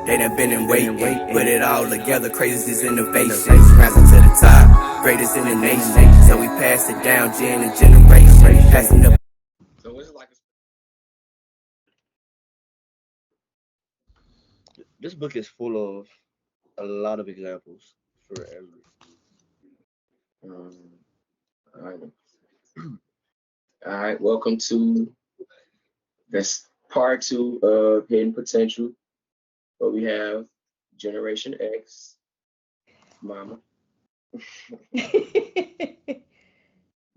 They done been in wait, put it all together, craziest innovations. Rising to the top, greatest in the nation. So we pass it down, gen and generation. Passing the So it's like This book is full of a lot of examples for every. um, all right. All right, welcome to this part two of Hidden Potential, where we have Generation X, Mama,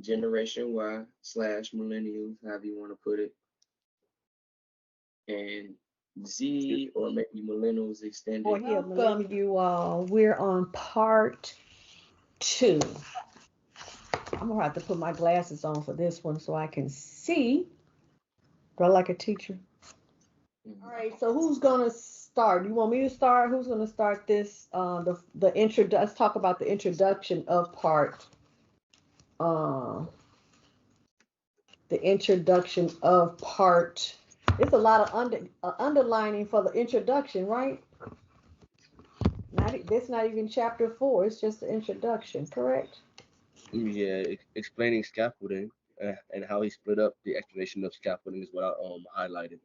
Generation Y slash Millennials, however you want to put it, and Z or maybe Millennials extended. Welcome, you all. We're on part two. I'm gonna have to put my glasses on for this one so I can see. Do I like a teacher? All right. So who's gonna start? You want me to start? Who's gonna start this? The intro. Let's talk about the introduction of part. Uh, the introduction of part. It's a lot of underlining for the introduction, right? That's not even chapter 4. It's just the introduction, correct? Yeah, explaining scaffolding and how he split up the explanation of scaffolding is what I highlighted.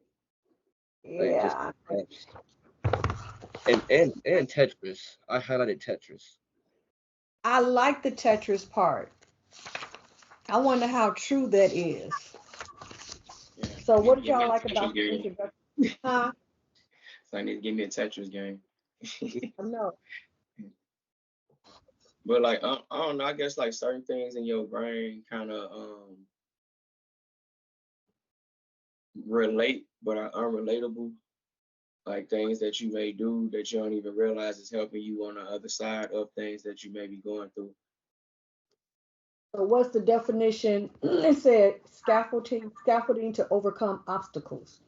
Like just Yeah. and Tetris. I highlighted Tetris. I like the Tetris part. I wonder how true that is. Yeah, So, need what to did give me y'all a like Tetris about the game. introduction? Huh? So I need to give me a Tetris game. No. But like I don't know, I guess like certain things in your brain kind of relate but are unrelatable. Like things that you may do that you don't even realize is helping you on the other side of things that you may be going through. So, what's the definition? It said scaffolding to overcome obstacles.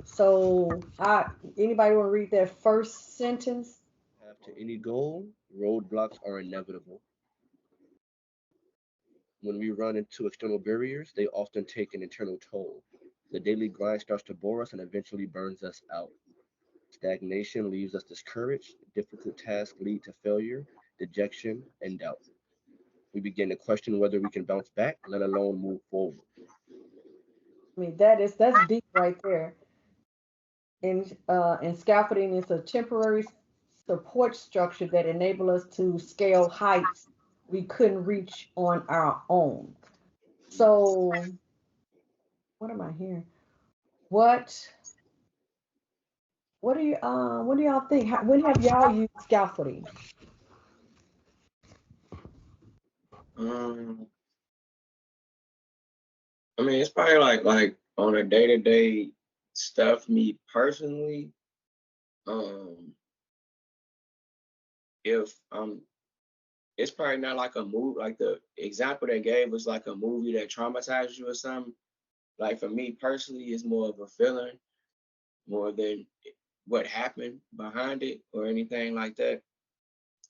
So, anybody want to read that first sentence? Have to any goal, roadblocks are inevitable. When we run into external barriers, they often take an internal toll. The daily grind starts to bore us and eventually burns us out. Stagnation leaves us discouraged. Difficult tasks lead to failure, dejection, and doubt. We begin to question whether we can bounce back, let alone move forward. I mean, that's deep right there. And scaffolding is a temporary support structure that enable us to scale heights we couldn't reach on our own. So, what am I hearing? What what do y'all think? When have y'all used scaffolding? Um, I mean, it's probably like on a day-to-day stuff. Me personally, um, if it's probably not like a movie. Like the example they gave was like a movie that traumatized you or something. Like for me personally, it's more of a feeling more than what happened behind it or anything like that.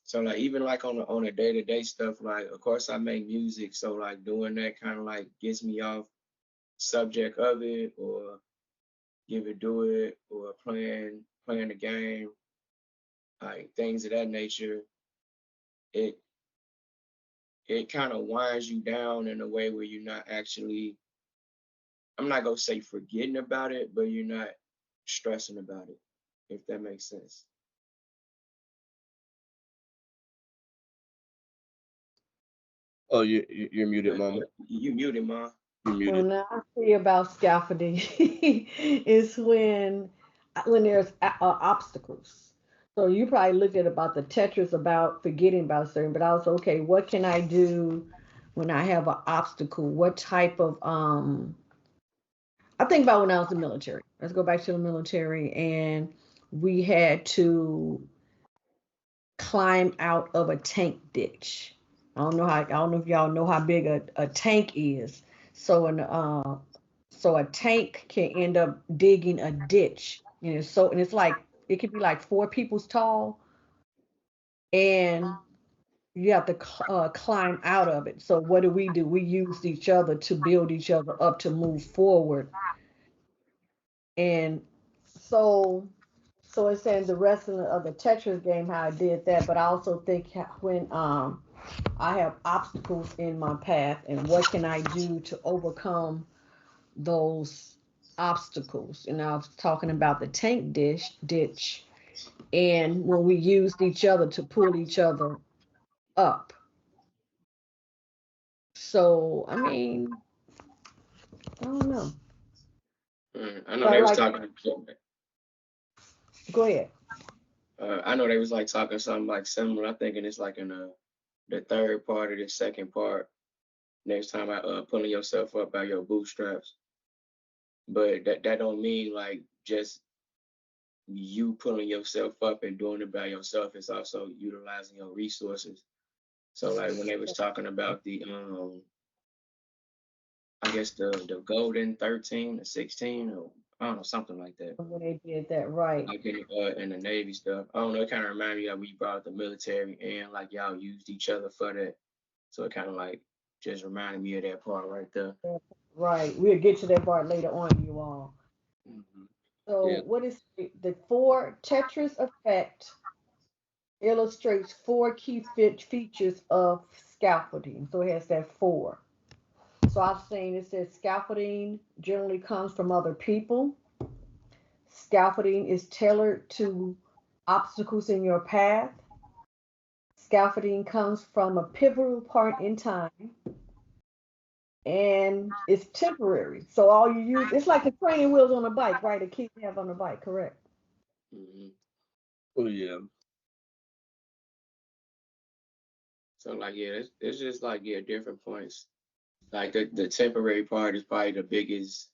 So like even like on a day-to-day stuff, like of course I make music, so like doing that kind of like gets me off subject of it or give it do it or playing the game, like things of that nature. It it kind of winds you down in a way where you're not actually, I'm not gonna say forgetting about it, but you're not stressing about it, if that makes sense. Oh, you're muted, Mama. You muted, ma. You're Well, muted. now I see about scaffolding is when there's obstacles. So you probably looked at about the Tetris about forgetting about certain, but also okay, what can I do when I have an obstacle? What type of I think about when I was in the military. Let's go back to the military, and we had to climb out of a tank ditch. I don't know if y'all know how big a tank is. So so a tank can end up digging a ditch. And it's like it could be like 4 people's tall, and you have to climb out of it. So what do? We use each other to build each other up to move forward. And so So it's saying the rest of the Tetris game how I did that, but I also think when I have obstacles in my path and what can I do to overcome those obstacles. And I was talking about the tank ditch and when we used each other to pull each other up. So I mean, I don't know. I know But they was like, talking. go ahead. I know they was like talking something like similar. I think it's like in the third part or the second part. Next time I pulling yourself up by your bootstraps, but that don't mean like just you pulling yourself up and doing it by yourself. It's also utilizing your resources. So like when they was talking about the I guess the golden 13 or 16 or I don't know something like that. When they did that, right? Like in the Navy stuff. I don't know. It kind of reminded me of when you brought up the military and like y'all used each other for that. So it kind of like just reminded me of that part right there. Right. We'll get to that part later on, you all. Hmm. So Yeah. what is the four Tetris effect illustrates four key features of scaffolding. So it has that four. So I've seen it says scaffolding generally comes from other people. Scaffolding is tailored to obstacles in your path. Scaffolding comes from a pivotal point in time and it's temporary. So all you use, it's like the training wheels on a bike, right? A kid have on a bike, correct? hmm Oh yeah. So like yeah, it's just like yeah, different points. Like the temporary part is probably the biggest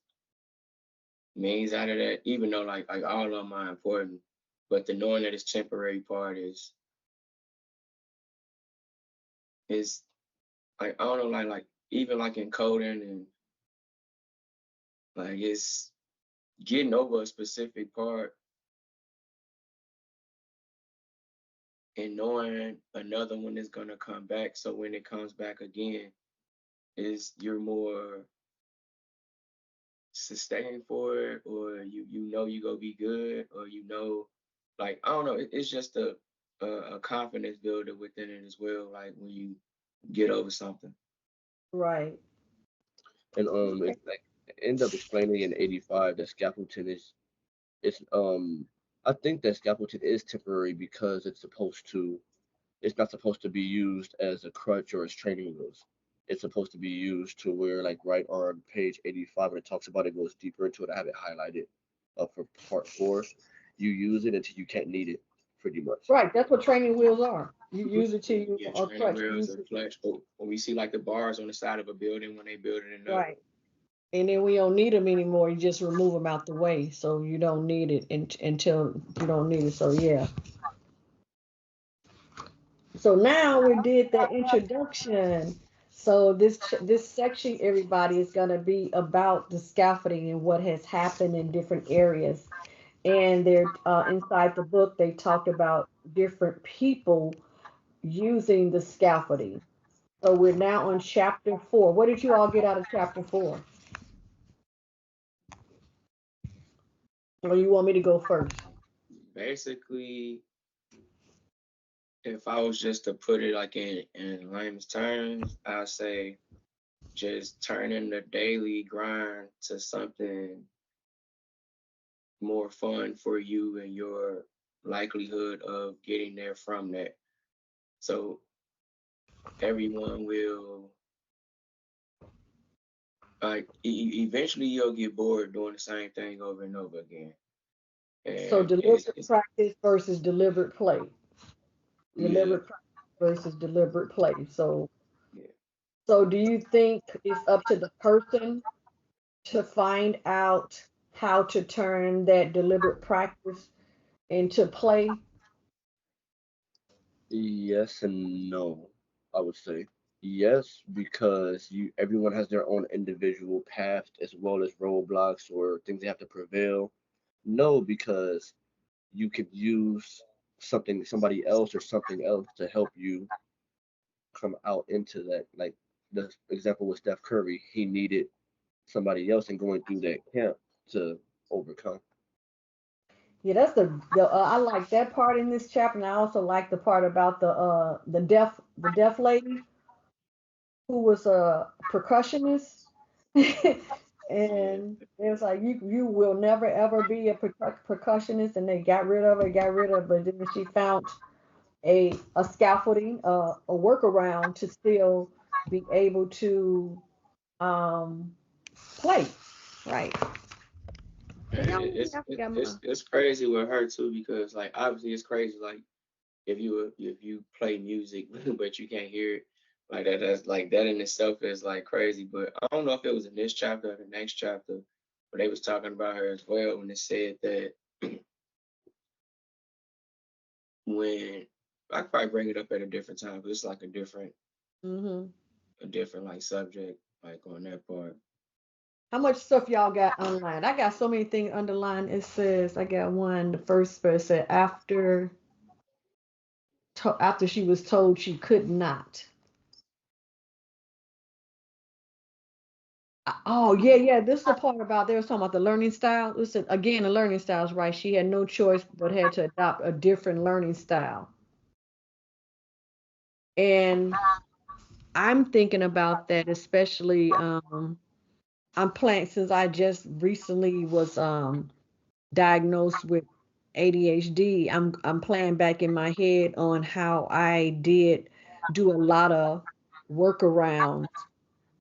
means out of that, even though like all of them are important. But the knowing that it's temporary part is like I don't know like even like in coding and like it's getting over a specific part and knowing another one is gonna come back. So when it comes back again, is you're more sustained for it, or you know you gonna be good, or you know, like I don't know. It's just a confidence builder within it as well. Like when you get over something. Right. And it like end up explaining in '85 that scaffolding is it's I think that scaffolding is temporary because it's not supposed to be used as a crutch or as training wheels. It's supposed to be used to where like right on page 85 when it talks about it goes deeper into it. I have it highlighted for part 4. You use it until you can't need it, pretty much. Right. That's what training wheels are. You Mhm. use it till you Yeah, are training crushed. wheels Use or it. flex. But when we see like the bars on the side of a building when they building it up. Right. And then we don't need them anymore. You just remove them out the way, so you don't need it until you don't need it. So yeah. So now we did the introduction. So this section, everybody, is gonna be about the scaffolding and what has happened in different areas. And they're inside the book. They talked about different people using the scaffolding. So we're now on chapter 4. What did you all get out of chapter 4? Or you want me to go first? Basically, if I was just to put it like in layman's terms, I'd say just turning the daily grind to something more fun for you and your likelihood of getting there from that. So everyone will like eventually you'll get bored doing the same thing over and over again. So And deliberate practice versus deliberate play. yeah, Deliberate practice versus deliberate play. So yeah. so do you think it's up to the person to find out how to turn that deliberate practice into play? Yes and no, I would say. Yes, because you everyone has their own individual path as well as roadblocks or things they have to prevail. No, because you could use somebody else or something else to help you come out into that. Like the example with Steph Curry, he needed somebody else and going through that camp to overcome. Yeah, that's the I like that part in this chapter, and I also like the part about the deaf lady who was a percussionist. Yeah. And it's like you will never ever be a percussionist, and they got rid of, but then she found a scaffolding, a workaround to still be able to um play, right? And Dang, I it, forgot my. it's crazy with her too because like obviously it's crazy like if you play music but you can't hear it like that's like that in itself is like crazy. But I don't know if it was in this chapter or the next chapter, but they was talking about her as well when they said that when I could probably bring it up at a different time, but it's like Hmm. a different like subject like on that part. How much stuff y'all got underlined? I got so many things underlined. It says I got one. The first verse said after she was told she could not. Oh yeah, yeah. This is the part about they was talking about the learning style. Listen, again, the learning style is right. She had no choice but had to adopt a different learning style. And I'm thinking about that, especially I'm planning since I just recently was diagnosed with ADHD. I'm playing back in my head on how I did do a lot of workarounds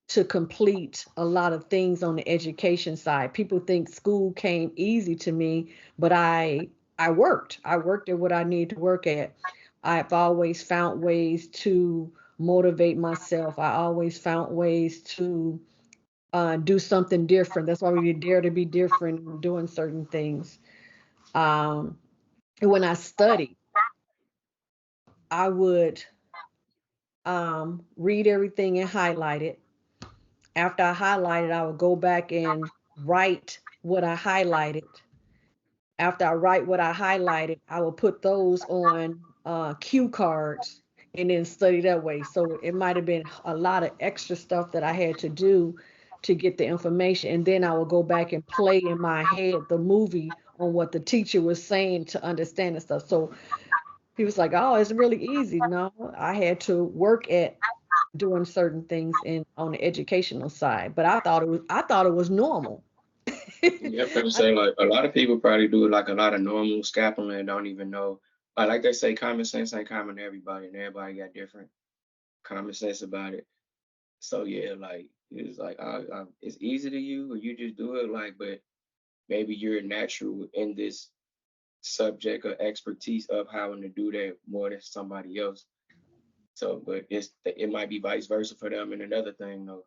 to complete a lot of things on the education side. People think school came easy to me, but I worked. I worked at what I need to work at. I've always found ways to motivate myself. I always found ways to do something different. That's why we dare to be different in doing certain things. Um, and when I studied, I would read everything and highlight it. After I highlighted, I would go back and write what I highlighted. After I write what I highlighted, I will put those on cue cards and then study that way. So it might have been a lot of extra stuff that I had to do to get the information. And then I will go back and play in my head the movie on what the teacher was saying to understand the stuff. So he was like, "Oh, it's really easy." No, I had to work at doing certain things in on the educational side, but I thought it was normal. Yeah, I'm gonna I, say like a lot of people probably do like a lot of normal scaffolding and don't even know. Like they say, common sense ain't common to everybody, and everybody got different common sense about it. So yeah, like it's like it's easy to you, or you just do it. Like, but maybe you're natural in this subject or expertise of how to do that more than somebody else. So, but it might be vice versa for them. And another thing though,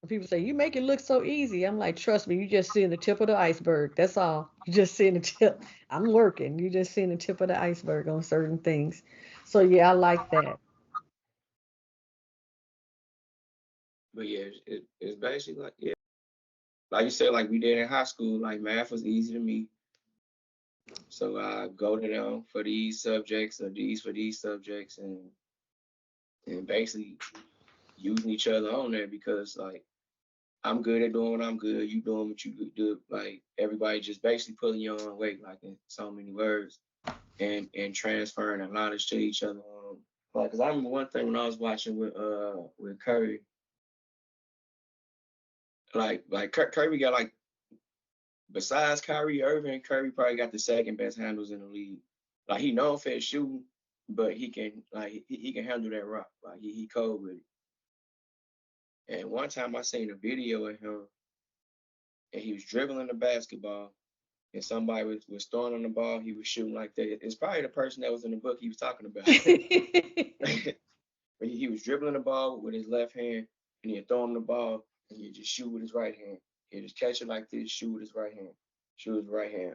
People say you make it look so easy. I'm like, trust me, you just seeing the tip of the iceberg. That's all. You just seeing the tip. I'm working. You just seeing the tip of the iceberg on certain things. So yeah, I like that. but yeah, it's basically like yeah, like you said, like we did in high school. Like math was easy to me. So I go to them for these subjects or these for these subjects and basically using each other on there because like I'm good at doing what I'm good, you doing what you do. Like everybody just basically pulling your own weight, like in so many words, and transferring the knowledge to each other. Like, cause I remember one thing when I was watching with Curry, Curry got like besides Kyrie Irving, Curry probably got the second best handles in the league. Like he known for his shooting, but he can like he can handle that rock. Like he cold with it. And one time I seen a video of him and he was dribbling the basketball and somebody was throwing on the ball, he was shooting like that. It's probably the person that was in the book he was talking about. But he was dribbling the ball with his left hand and he'd throw him the ball and he'd just shoot with his right hand. He'd just catch it like this, shoot with his right hand, shoot with his right hand.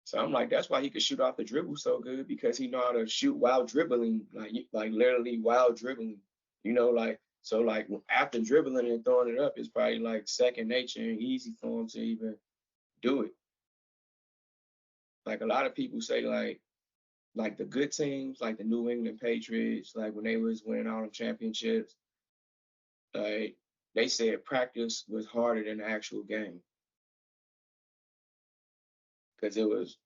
So I'm like, that's why he could shoot off the dribble so good because he know how to shoot while dribbling, like literally while dribbling. Like so like after dribbling and throwing it up, it's probably like second nature and easy for him to even do it. Like a lot of people say like the good teams, like the New England Patriots, like when they was winning all the championships, like they said practice was harder than the actual game because it was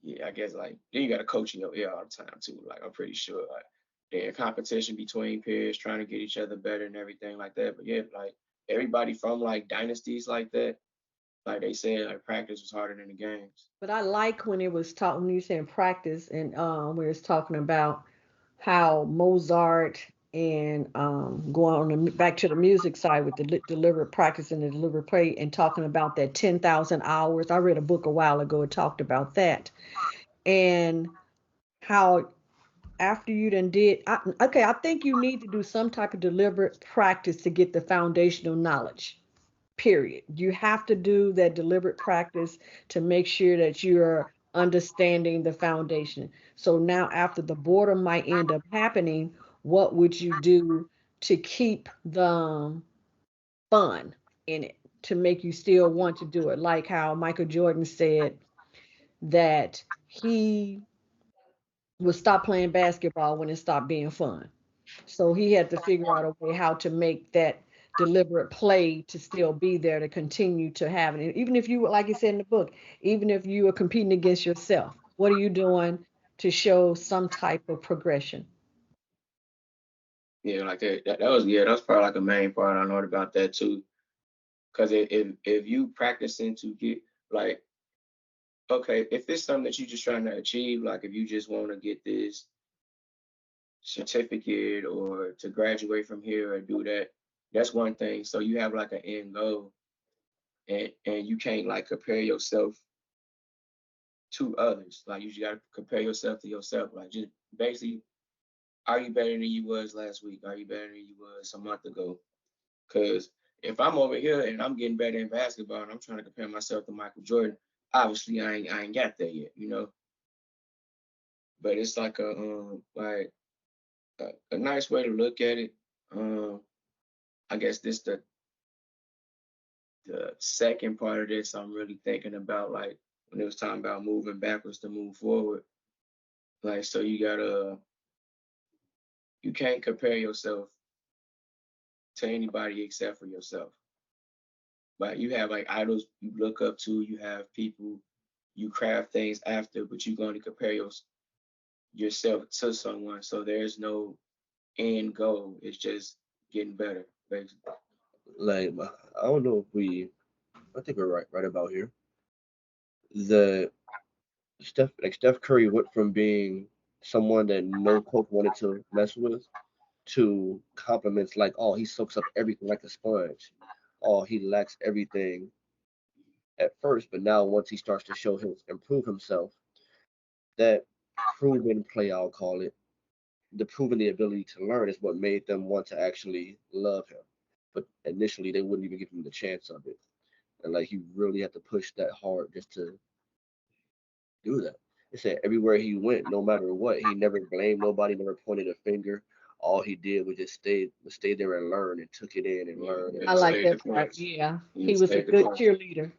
yeah, I guess like then you got to coach in your ear all the time too. Like I'm pretty sure like they're in competition between peers trying to get each other better and everything like that. But yeah, like everybody from like dynasties like that, like they said, like practice was harder than the games. But I like when it was talking, when you saying practice, and when it's talking about how Mozart and going on back to the music side with the deliberate practice and the deliberate play, and talking about that 10,000 hours. I read a book a while ago. It talked about that, and how after you done okay, I think you need to do some type of deliberate practice to get the foundational knowledge. Period. You have to do that deliberate practice to make sure that you're understanding the foundation. So now, after the boredom might end up happening, what would you do to keep the fun in it, to make you still want to do it? Like how Michael Jordan said that he would stop playing basketball when it stopped being fun. So he had to figure out a way how to make that deliberate play to still be there to continue to have it. And even if you, like you said in the book, even if you are competing against yourself, what are you doing to show some type of progression? Yeah, like that was yeah, that's probably like a main part I know about that too. Cause if you practicing to get like okay, if it's something that you're just trying to achieve, like if you just want to get this certificate or to graduate from here or do that, that's one thing. So you have like an end goal and you can't like compare yourself to others. Like you just gotta compare yourself to yourself. Like just basically, are you better than you was last week? Are you better than you was a month ago? Because if I'm over here and I'm getting better in basketball and I'm trying to compare myself to Michael Jordan, obviously I ain't got there yet, you know. But it's like a nice way to look at it. Um, I guess this the second part of this I'm really thinking about, like when it was talking about moving backwards to move forward. Like so you can't compare yourself to anybody except for yourself. But you have like idols you look up to, you have people you craft things after, but you're going to compare yourself to someone. So there's no end goal. It's just getting better, basically. Like I don't know if I think we're right about here. The Steph Curry went from being someone that no coach wanted to mess with to compliments like, oh, he soaks up everything like a sponge. Oh, he lacks everything at first, but now once he starts to show him improve himself, that proven play, I'll call it, the proven the ability to learn is what made them want to actually love him. But initially, they wouldn't even give him the chance of it, and like he really had to push that hard just to do that. It said everywhere he went, no matter what, he never blamed nobody, never pointed a finger. All he did was just stay there and learn and took it in and Yeah, learn and I yeah, like learn. stay the that part. course. Yeah, You he was a stay the good course. cheerleader.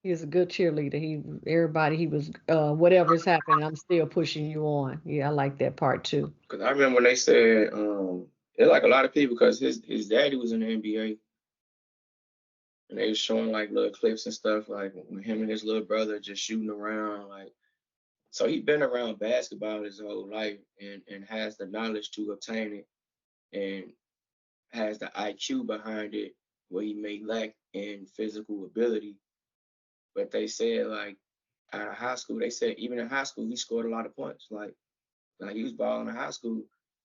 He was a good cheerleader. Everybody, he was, whatever's happening, I'm still pushing you on. Yeah, I like that part too. Because I remember when they said, it's like a lot of people, because his daddy was in the NBA, and they was showing like little clips and stuff, like when him and his little brother just shooting around, like so he been around basketball his whole life and has the knowledge to obtain it and has the IQ behind it where he may lack in physical ability. But they said like out of high school, they said even in high school he scored a lot of points. Like he was balling in high school,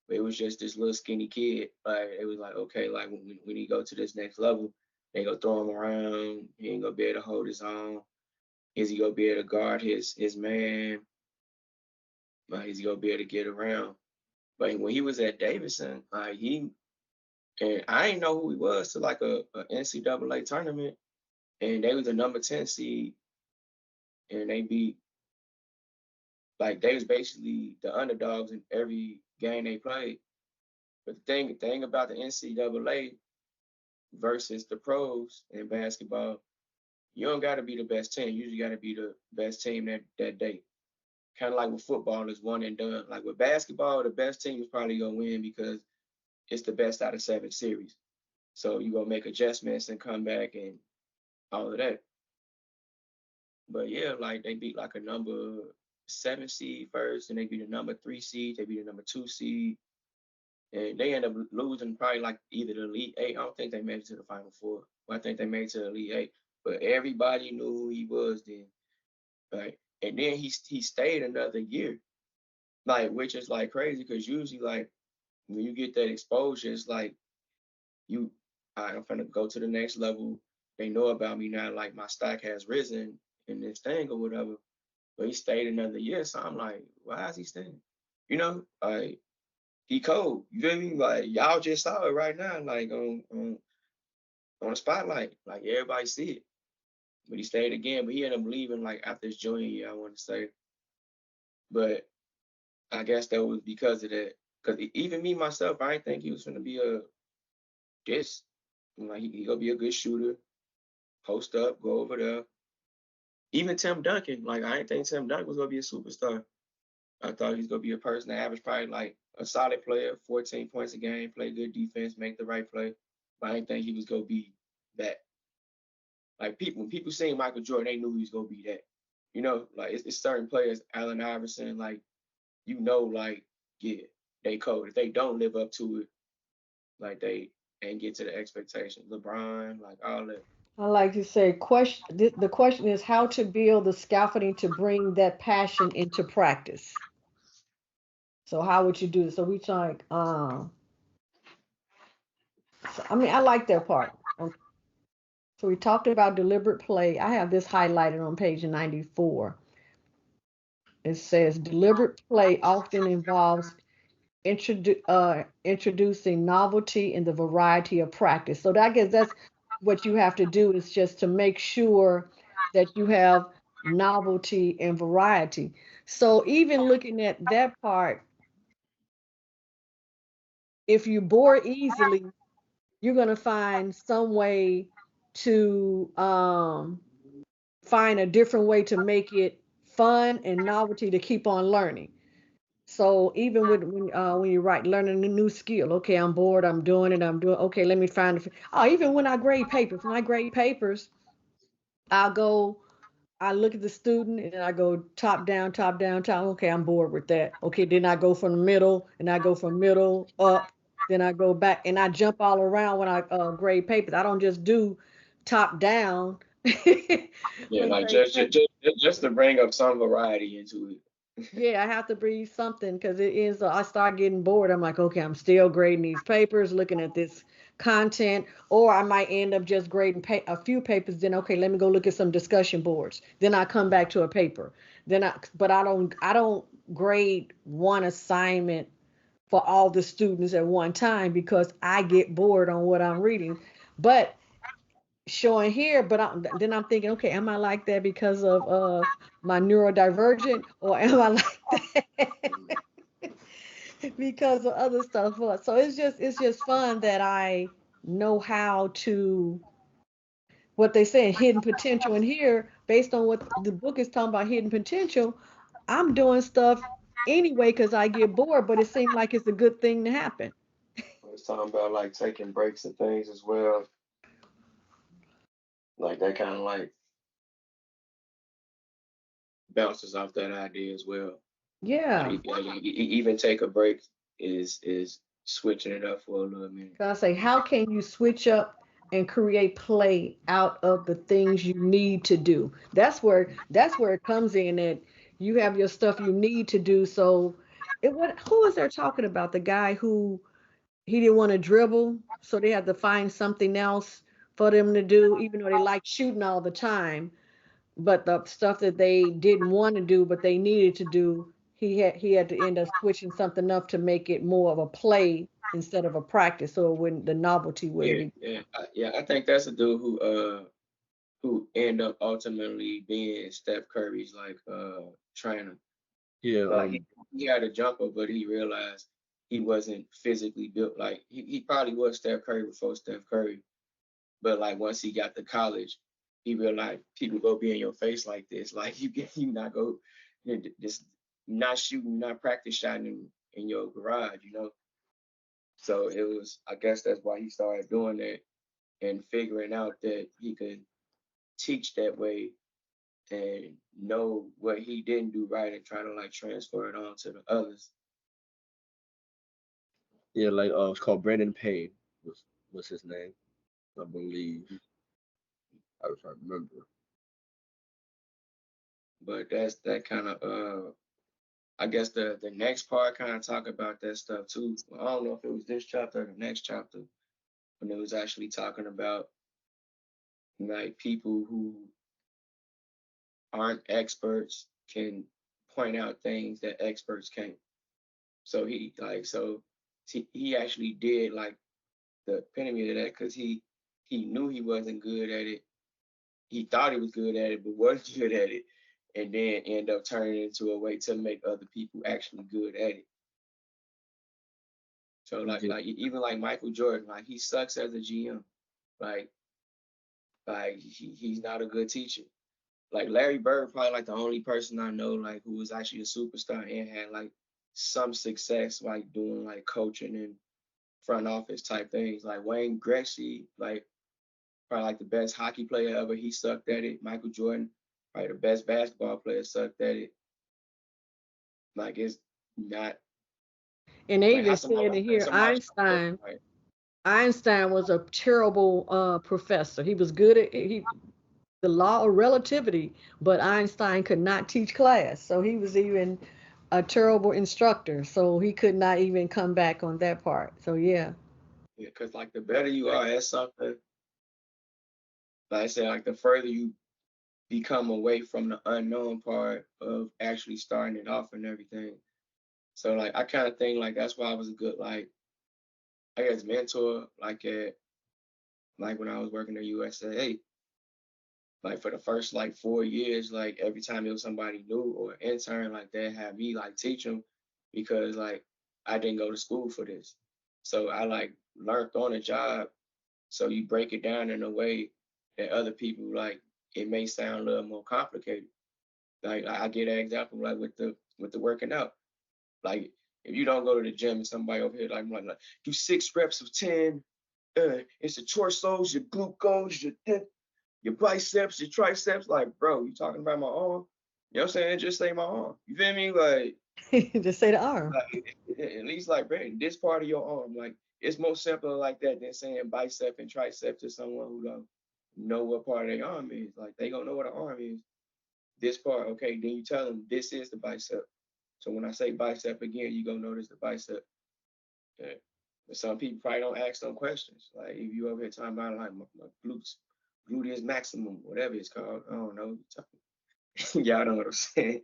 but it was just this little skinny kid. Like it was like okay, like when he go to this next level, they go throw him around. He ain't gonna be able to hold his own. Is he gonna be able to guard his man? Like is he gonna be able to get around? But when he was at Davidson, like he and I didn't know who he was to like a NCAA tournament, and they was a number 10 seed, and they beat like they was basically the underdogs in every game they played. But the thing about the NCAA versus the pros in basketball, you don't got to be the best team. You just got to be the best team that day. Kind of like with football, is one and done. Like with basketball, the best team is probably gonna win because it's the best out of 7 series. So you gonna make adjustments and come back and all of that. But yeah, like they beat like a number 7 seed first, and they beat a number 3 seed, they beat a number 2 seed, and they end up losing probably like either the Elite Eight. I don't think they made it to the Final Four, but I think they made it to the Elite Eight. But everybody knew who he was then, right? And then he stayed another year, like which is like crazy because usually like when you get that exposure, it's like you, all right, I'm finna go to the next level. They know about me now, like my stock has risen in this thing or whatever. But he stayed another year, so I'm like, why is he staying? Like he cold. You feel me? Like y'all just saw it right now, like on the spotlight, like everybody see it. But he stayed again, but he ended up leaving like after his junior year, I want to say. But I guess that was because of that. Because even me myself, I didn't think he was gonna be a this. Like he gonna be a good shooter, post up, go over there. Even Tim Duncan, like I didn't think Tim Duncan was gonna be a superstar. I thought he was gonna be a person that averaged probably like a solid player, 14 points a game, play good defense, make the right play. But I didn't think he was gonna be that. Like when people seen Michael Jordan, they knew he was gonna be that. Like it's certain players, Allen Iverson, like like yeah, they cold. If they don't live up to it, like they ain't get to the expectations. LeBron, like all that. I like to say, the question is how to build the scaffolding to bring that passion into practice. So how would you do this? So we like, so, I mean, I like that part. So we talked about deliberate play. I have this highlighted on page 94. It says deliberate play often involves introducing novelty in the variety of practice. So I guess that's what you have to do is just to make sure that you have novelty and variety. So even looking at that part, if you bore easily, you're going to find some way to find a different way to make it fun and novelty to keep on learning. So even when you write learning a new skill, okay, I'm bored, I'm doing it, I'm doing okay, let me find even when I grade papers, I'll go, I look at the student and I go top down, top down, top. Okay, I'm bored with that. Okay, then I go from the middle and I go from middle up, then I go back and I jump all around when I grade papers. I don't just do top down. Yeah, When like grade just to bring up some variety into it. Yeah, I have to breathe something because it is. I start getting bored. I'm like, okay, I'm still grading these papers, looking at this content, or I might end up just grading a few papers. Then, okay, let me go look at some discussion boards. Then I come back to a paper. But I don't grade one assignment for all the students at one time because I get bored on what I'm reading. But showing here, but then I'm thinking, okay, am I like that because of my neurodivergent, or am I like that because of other stuff? So it's just fun that I know how to what they say hidden potential. And here, based on what the book is talking about, hidden potential, I'm doing stuff anyway because I get bored, but it seemed like it's a good thing to happen. It's talking about like taking breaks and things as well. Like that kind of like bounces off that idea as well. Yeah. Even take a break is switching it up for a little minute. So I say, how can you switch up and create play out of the things you need to do? That's where it comes in that you have your stuff you need to do. So who is there talking about? The guy who he didn't want to dribble, so they had to find something else for them to do, even though they like shooting all the time. But the stuff that they didn't want to do, but they needed to do, he had to end up switching something up to make it more of a play instead of a practice, so it wouldn't the novelty wouldn't Yeah, be. yeah. I think that's a dude who end up ultimately being Steph Curry's like trainer. Yeah, Like he had a jumper, but he realized he wasn't physically built. Like he probably was Steph Curry before Steph Curry, but like once he got to college, he realized people go be in your face like this. Like you not go just not shooting, not practice shotting in your garage. So it was, I guess that's why he started doing that and figuring out that he could teach that way and know what he didn't do right and try to like transfer it on to the others. Yeah, like it's called Brandon Payne was his name, I believe. I was trying to remember. But that's that kind of I guess the next part kind of talk about that stuff too. I don't know if it was this chapter or the next chapter when it was actually talking about like people who aren't experts can point out things that experts can't. So he actually did like the epitome of that because he knew he wasn't good at it. He thought he was good at it, but wasn't good at it, and then end up turning it into a way to make other people actually good at it. So Yeah. even like Michael Jordan, like he sucks as a GM. Like he's not a good teacher. Like Larry Bird, probably like the only person I know like who was actually a superstar and had like some success like doing like coaching and front office type things. Like Wayne Gretzky, like probably like the best hockey player ever. He sucked at it. Michael Jordan, probably the best basketball player, sucked at it. Like it's not And they like how even said in here, somebody like Einstein was a terrible professor. He was good at the law of relativity, but Einstein could not teach class. So he was even a terrible instructor. So he could not even come back on that part. So yeah. because like the better you are at something, like I said, like the further you become away from the unknown part of actually starting it off and everything. So like I kind of think like that's why I was a good like I guess mentor like at like when I was working at USA. Like for the first like 4 years, like every time it was somebody new or an intern, like they had me like teach them because like I didn't go to school for this. So I like learned on the job. So you break it down in a way that other people like it may sound a little more complicated. Like I get an example like with the working out. Like if you don't go to the gym and somebody over here like do 6 reps of 10, it's the torsos, your glucose, your biceps, your triceps. Like, bro, you talking about my arm? You know what I'm saying? Just say my arm. You feel me? Just say the arm. At least like, bro, this part of your arm. Like, it's more simpler like that than saying bicep and tricep to someone who don't know what part of their arm is. Like, they gonna know what an arm is. This part, okay, then you tell them this is the bicep. So when I say bicep again, you gonna notice the bicep. Yeah. But some people probably don't ask them questions. Like if you over here talking about like my glutes, gluteus maximum, whatever it's called. I don't know. Y'all know what I'm saying.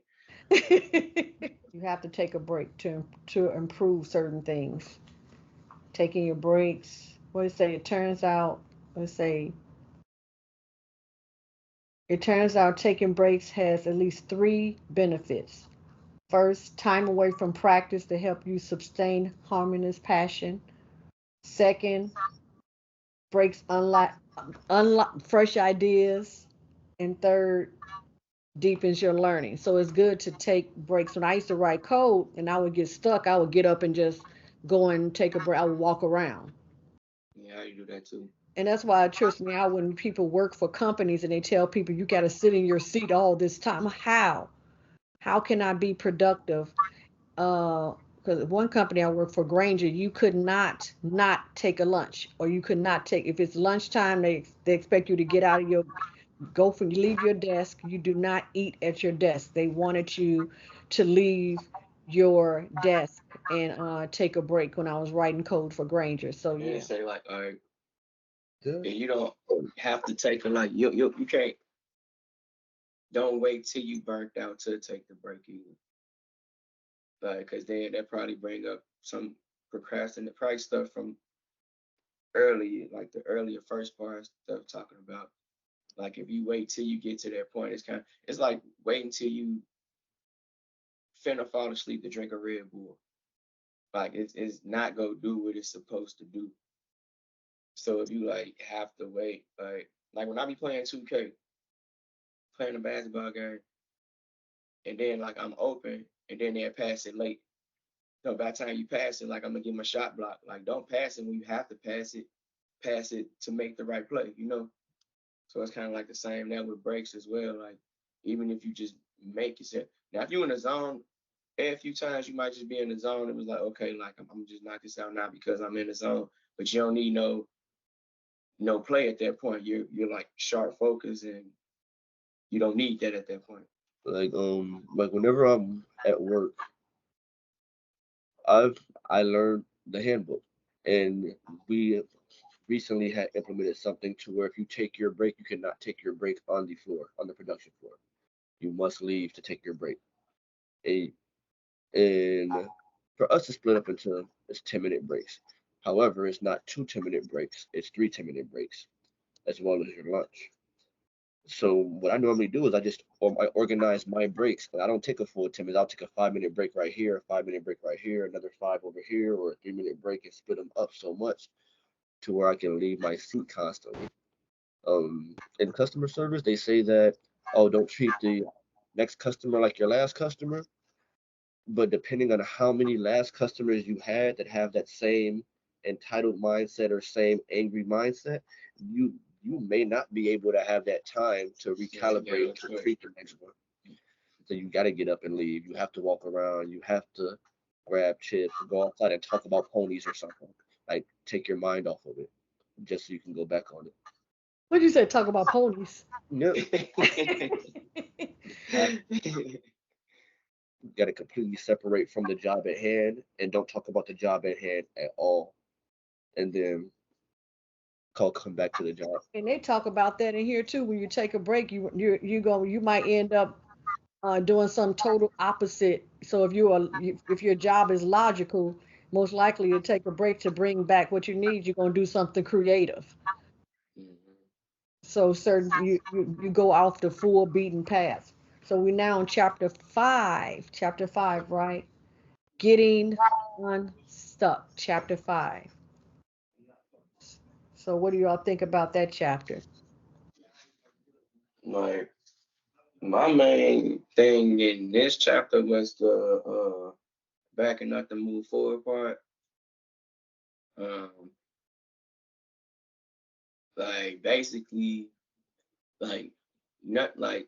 You have to take a break to improve certain things. Taking your breaks. What do you say? It turns out, let's say, it turns out taking breaks has at least three benefits. First, time away from practice to help you sustain harmonious passion. Second, breaks unlock fresh ideas. And third, deepens your learning. So it's good to take breaks. When I used to write code and I would get stuck, I would get up and just go and take a break. I would walk around. Yeah, you do that too. And that's why it trips me out when people work for companies and they tell people you got to sit in your seat all this time. How? How can I be productive? Because one company I worked for, Granger, you could not take a lunch, or you could not take if it's lunchtime. They expect you to get out of your go from you leave your desk. You do not eat at your desk. They wanted you to leave your desk and take a break when I was writing code for Granger. So And they yeah. say like, all right, Yeah. and you don't have to take a like you can't don't wait till you burnt out to take the break either. Like, cause then that probably bring up some procrastinate price stuff from early, like the earlier first part stuff talking about. Like if you wait till you get to that point, it's like waiting till you finna fall asleep to drink a Red Bull. Like it's not gonna do what it's supposed to do. So if you like have to wait, like when I be playing 2K, playing a basketball game, and then like I'm open, and then they'll pass it late. So by the time you pass it, like I'm gonna get my shot blocked. Like don't pass it when you have to pass it to make the right play, you know? So it's kind of like the same now with breaks as well. Like even if you just make yourself. Now, if you're in a zone, a few times you might just be in the zone. It was like, okay, like I'm just knock this out now because I'm in the zone. But you don't need no play at that point. You're like sharp focus, and you don't need that at that point. Like whenever I'm at work, I learned the handbook, and we recently had implemented something to where if you take your break, you cannot take your break on the floor, on the production floor. You must leave to take your break. A and for us to split up into it's 10-minute breaks. However, it's not two 10-minute breaks, it's three 10-minute breaks, as well as your lunch. So what I normally do is I organize my breaks, but I don't take a full 10 minutes. I'll take a 5-minute break right here, a 5-minute break right here, another five over here, or a 3-minute break and split them up so much to where I can leave my seat constantly. In customer service, they say that, oh, don't treat the next customer like your last customer. But depending on how many last customers you had that have that same entitled mindset or same angry mindset, you you may not be able to have that time to Yeah, you got recalibrate no to choice. treat the next one. So you got to get up and leave. You have to walk around. You have to grab chips, go outside and talk about ponies or something. Like take your mind off of it, just so you can go back on it. What you say? Talk about ponies. Yep. Have got to completely separate from the job at hand and don't talk about the job at hand at all. And then come back to the job. And they talk about that in here too. When you take a break, you might end up doing some total opposite. So if your job is logical, most likely you take a break to bring back what you need. You're gonna do something creative. Mhm. So certain you go off the full beaten path. So we're now in chapter five. Chapter five, right? Getting unstuck. Chapter five. So what do y'all think about that chapter? Like my main thing in this chapter was the backing up the move forward part. Um, like basically, like not like,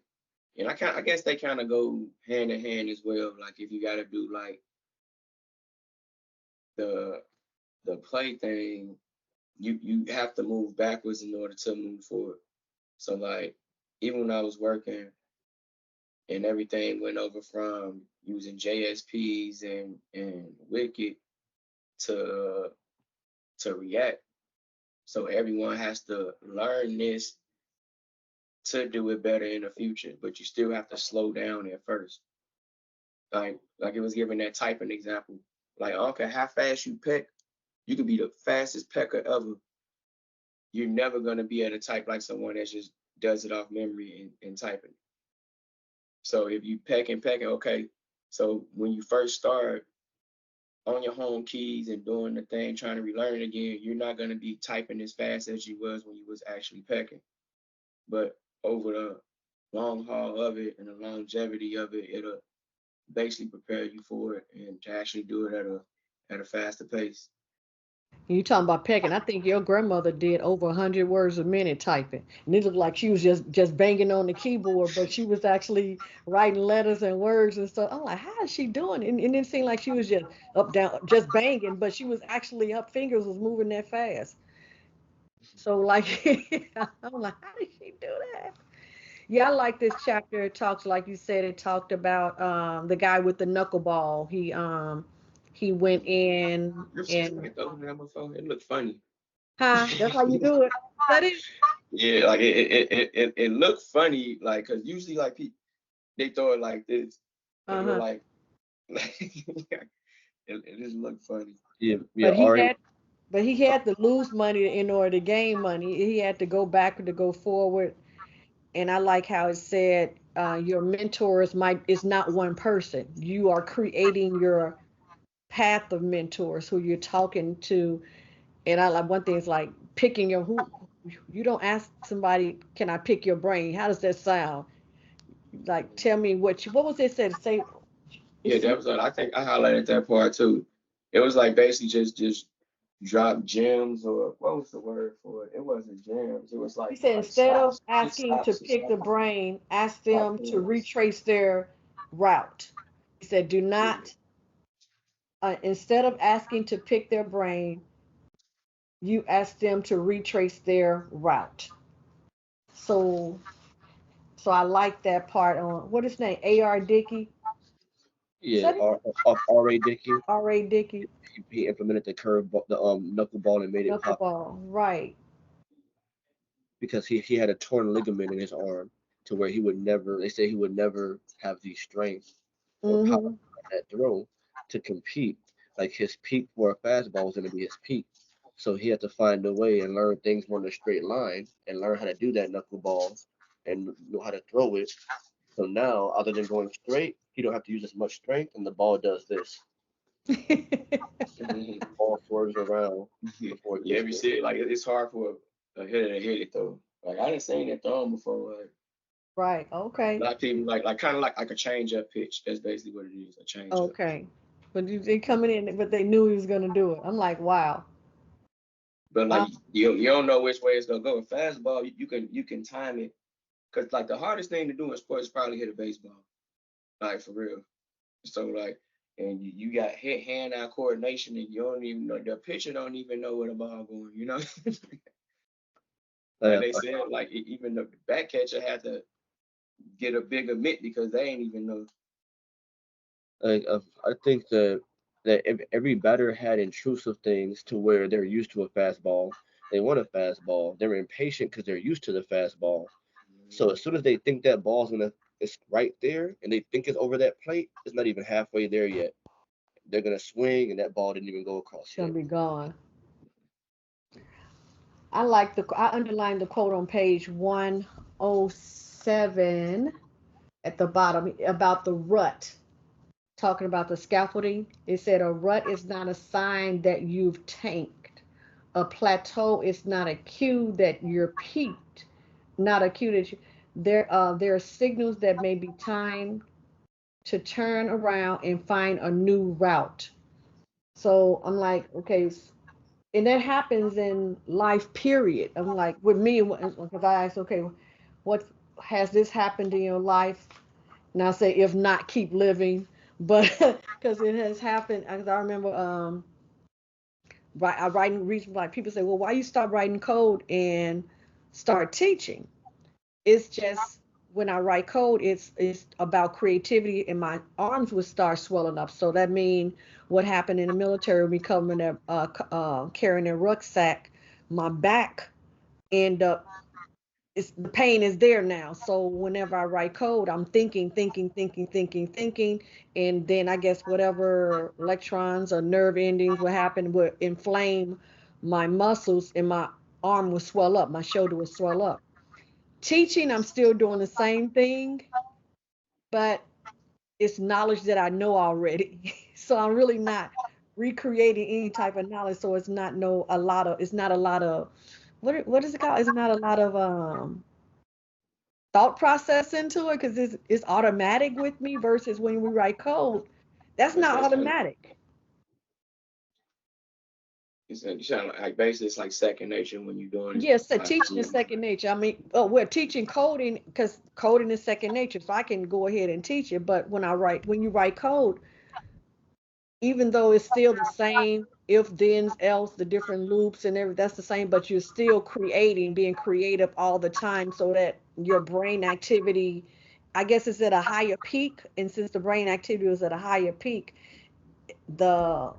and I guess they kind of go hand in hand as well. Like if you got to do like the the play thing, you have to move backwards in order to move forward. So like even when I was working and everything went over from using JSPs and Wicked to React. So everyone has to learn this to do it better in the future, but you still have to slow down at first. Like it was given that typing example. Like I don't care how fast you peck, you could be the fastest pecker ever. You're never gonna be able to type like someone that just does it off memory and typing. So if you pecking, okay. So when you first start on your home keys and doing the thing, trying to relearn it again, you're not gonna be typing as fast as you was when you was actually pecking. But over the long haul of it and the longevity of it, it'll basically prepare you for it and to actually do it at a faster pace. You talking about pecking? I think your grandmother did over 100 words a minute typing, and it looked like she was just banging on the keyboard, but she was actually writing letters and words and stuff. I'm like, how is she doing? And it didn't seem like she was just up down just banging, but she was actually her fingers was moving that fast. So like, I'm like, how did she do that? Yeah, I like this chapter. It talks, like you said, it talked about the guy with the knuckleball. He went in You've seen and it though, man, before. It looked funny. huh? That's how you do it. That is. Yeah, like it looked funny, like because usually like people they throw it like this, but it was Uh-huh. like it just looked funny. Yeah, yeah. But he Ari, had but he had to lose money in order to gain money. He had to go backward to go forward. And I like how it said your mentors might is not one person. You are creating your path of mentors who you're talking to. And I like one thing is like picking your who you don't ask somebody, can I pick your brain? How does that sound? Like tell me what was it said? Say Yeah, it's that was I think I highlighted that part too. It was like basically just drop gems, or what was the word for it? It wasn't gems. It was He like said instead of slaps, big asking to slaps or pick the something. brain, ask them to Harpoons. retrace their route. He said, do Yeah. not, instead of asking to pick their brain, you ask them to retrace their route. So, so I like that part on what is his name? A.R. Dickey. Is Yeah, that it? R.A. Dickey. R.A. Dickey, He implemented the the knuckleball and made it pop knuckleball. Right. because he had a torn ligament in his arm to where he would never. They say he would never have the strength or power Mm-hmm. at that throw to compete. Like his peak for a fastball was going to be his peak. So he had to find a way and learn things more in a straight line and learn how to do that knuckleball and know how to throw it. So now, other than going straight, he don't have to use as much strength, and the ball does this. Mhm. The ball swerves around before it Yeah, gets you there. see it, like it's hard for a hitter to hit it though. Like I didn't seen it thrown before. Like, Right. a Okay. lot of people like kind of like a change up pitch. That's basically what it is, a change up. Okay. But they coming in, but they knew he was gonna do it. I'm like, wow. But like Uh, you don't know which way it's gonna go. A fastball, you can time it. Cause like the hardest thing to do in sports is probably hit a baseball. Like for real. So like, and you got hand eye coordination, and you don't even know the pitcher don't even know where the ball going. You know, like Uh, they said, like even the back catcher had to get a bigger mitt because they ain't even know. I think that if every batter had intrusive things to where they're used to a fastball, they want a fastball. They're impatient because they're used to the fastball. So as soon as they think that ball's gonna it's right there and they think it's over that plate, it's not even halfway there yet. They're gonna swing and that ball didn't even go across it's gonna yet. be gone. I underlined the quote on page 107 at the bottom about the rut, talking about the scaffolding. It said a rut is not a sign that you've tanked. A plateau is not a cue that you're peaked. Not a cue that you there are signals that may be time to turn around and find a new route. So I'm like, okay, and that happens in life, period. I'm like, with me, because I asked, okay, what has this happened in your life? And I say, if not, keep living. But because it has happened, as I remember, I writing reason like people say, well, why you stop writing code and start teaching? It's just when I write code, it's about creativity, and my arms would start swelling up. So that means what happened in the military, me covering their carrying their rucksack, my back end up. It's the pain is there now. So whenever I write code, I'm thinking, and then I guess whatever electrons or nerve endings will happen would inflame my muscles, and my arm will swell up, my shoulder will swell up. Teaching, I'm still doing the same thing, but it's knowledge that I know already. So I'm really not recreating any type of knowledge. So it's not no a lot of it's not a lot of what is it called? It's not a lot of thought process into it because it's automatic with me versus when we write code, that's That's not that's kind of automatic. you sound like basically it's like second nature when you're doing it. Yes, so Like teaching is yeah. second nature. I mean, oh, we're teaching coding because coding is second nature, so I can go ahead and teach it. But when you write code, even though it's still the same if thens else the different loops and everything, that's the same, but you're still creating, being creative all the time so that your brain activity, I guess, is at a higher peak. And since the brain activity was at a higher peak, the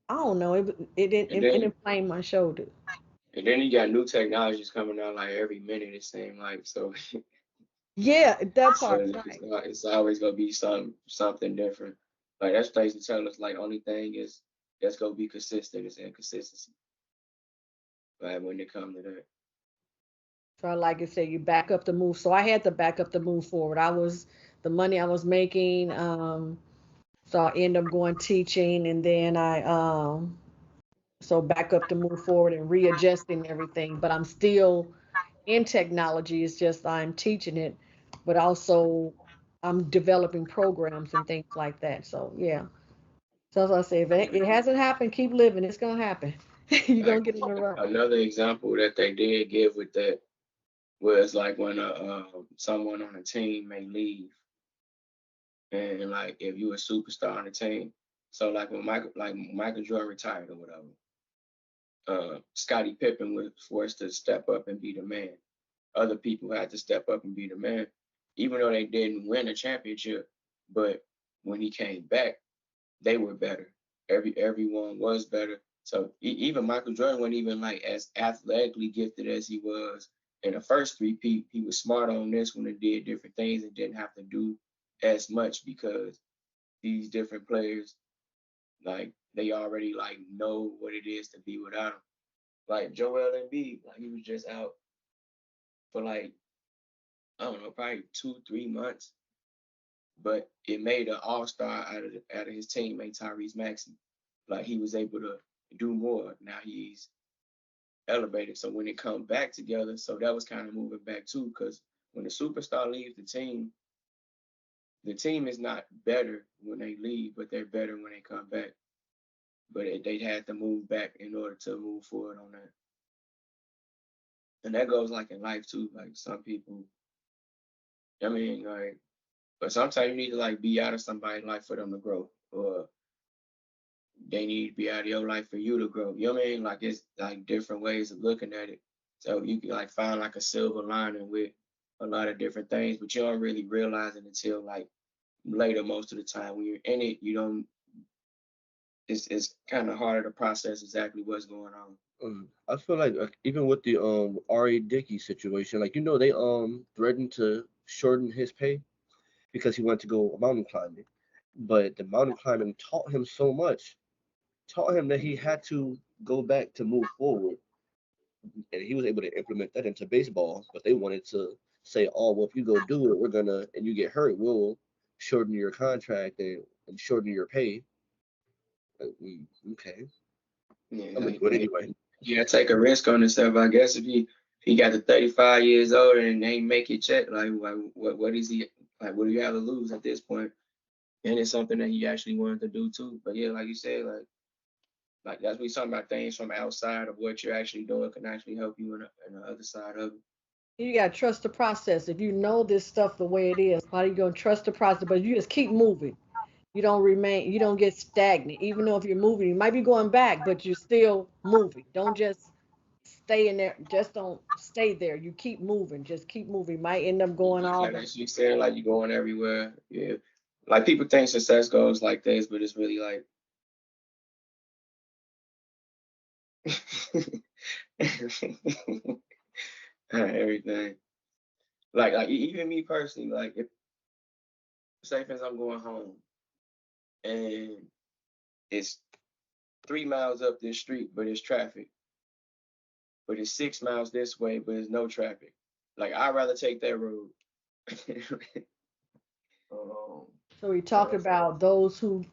I don't know, And it then inflamed my shoulder. you got new technologies coming out like every minute it seems like so. Yeah, that So part, it's right. it's always gonna be something different. Like that's basically telling us like only thing is that's gonna be consistent is inconsistency. Like when it comes to that. So like I said, you back up the move. So I had to back up the move forward. The money I was making, so I end up going teaching, and then I so back up to move forward and readjusting everything. But I'm still in technology. It's just I'm teaching it, but also I'm developing programs and things like that. So yeah. So as I say, if it hasn't happened, keep living. It's gonna happen. You don't Like get in a run. another example that they did give with that was like when someone on a team may leave, and like if you a superstar on the team, so like when Michael Jordan retired or whatever, Scottie Pippen was forced to step up and be the man. Other people had to step up and be the man, even though they didn't win a championship. But when he came back, they were better. Everyone was better. So even Michael Jordan wasn't even like as athletically gifted as he was in the first three-peat. He was smart on this one and did different things and didn't have to do as much because these different players, like they already like know what it is to be without him. Like Joel Embiid, like he was just out for like, I don't know, probably 2-3 months, but it made an all-star out of his teammate Tyrese Maxey. Like he was able to do more. Now he's elevated. So when it comes back together, so that was kind of moving back too, because when the superstar leaves the team is not better when they leave, but they're better when they come back. But they had to move back in order to move forward on that. And that goes like in life too. Like some people, I mean, like, but sometimes you need to like be out of somebody's life for them to grow, or they need to be out of your life for you to grow. You know what I mean? Like it's like different ways of looking at it. So you can like find like a silver lining with a lot of different things, but you don't really realize it until like later most of the time. When you're in it, you don't, it's kind of harder to process exactly what's going on. I feel like even with the R.A. Dickey situation, like they threatened to shorten his pay because he wanted to go mountain climbing, but the mountain climbing taught him so much, taught him that he had to go back to move forward, and he was able to implement that into baseball. But they wanted to say, oh well, if you go do it, we're gonna, and you get hurt, we'll shorten your contract and shorten your pay. Okay, Yeah, I'm gonna like, do it anyway. yeah, take a risk on himself. I guess if he got to 35 years old and they ain't make it check, like what is he like? What do you have to lose at this point? And it's something that he actually wanted to do too. But yeah, like you said, like that's what we talking about, things from outside of what you're actually doing can actually help you in the other side of it. You gotta trust the process. If you know this stuff the way it is, how are you gonna trust the process? But you just keep moving. You don't get stagnant. Even though if you're moving, you might be going back, but you're still moving. Don't just stay in there. Just don't stay there. You keep moving. Just keep moving. You might end up going all Like that's you saying, like you're going everywhere. Yeah. Like people think success goes like this, but it's really like everything. Like even me personally, like if say for instance I'm going home and it's 3 miles up this street, but it's traffic. But it's 6 miles this way, but it's no traffic. Like I'd rather take that road. So we talked about those who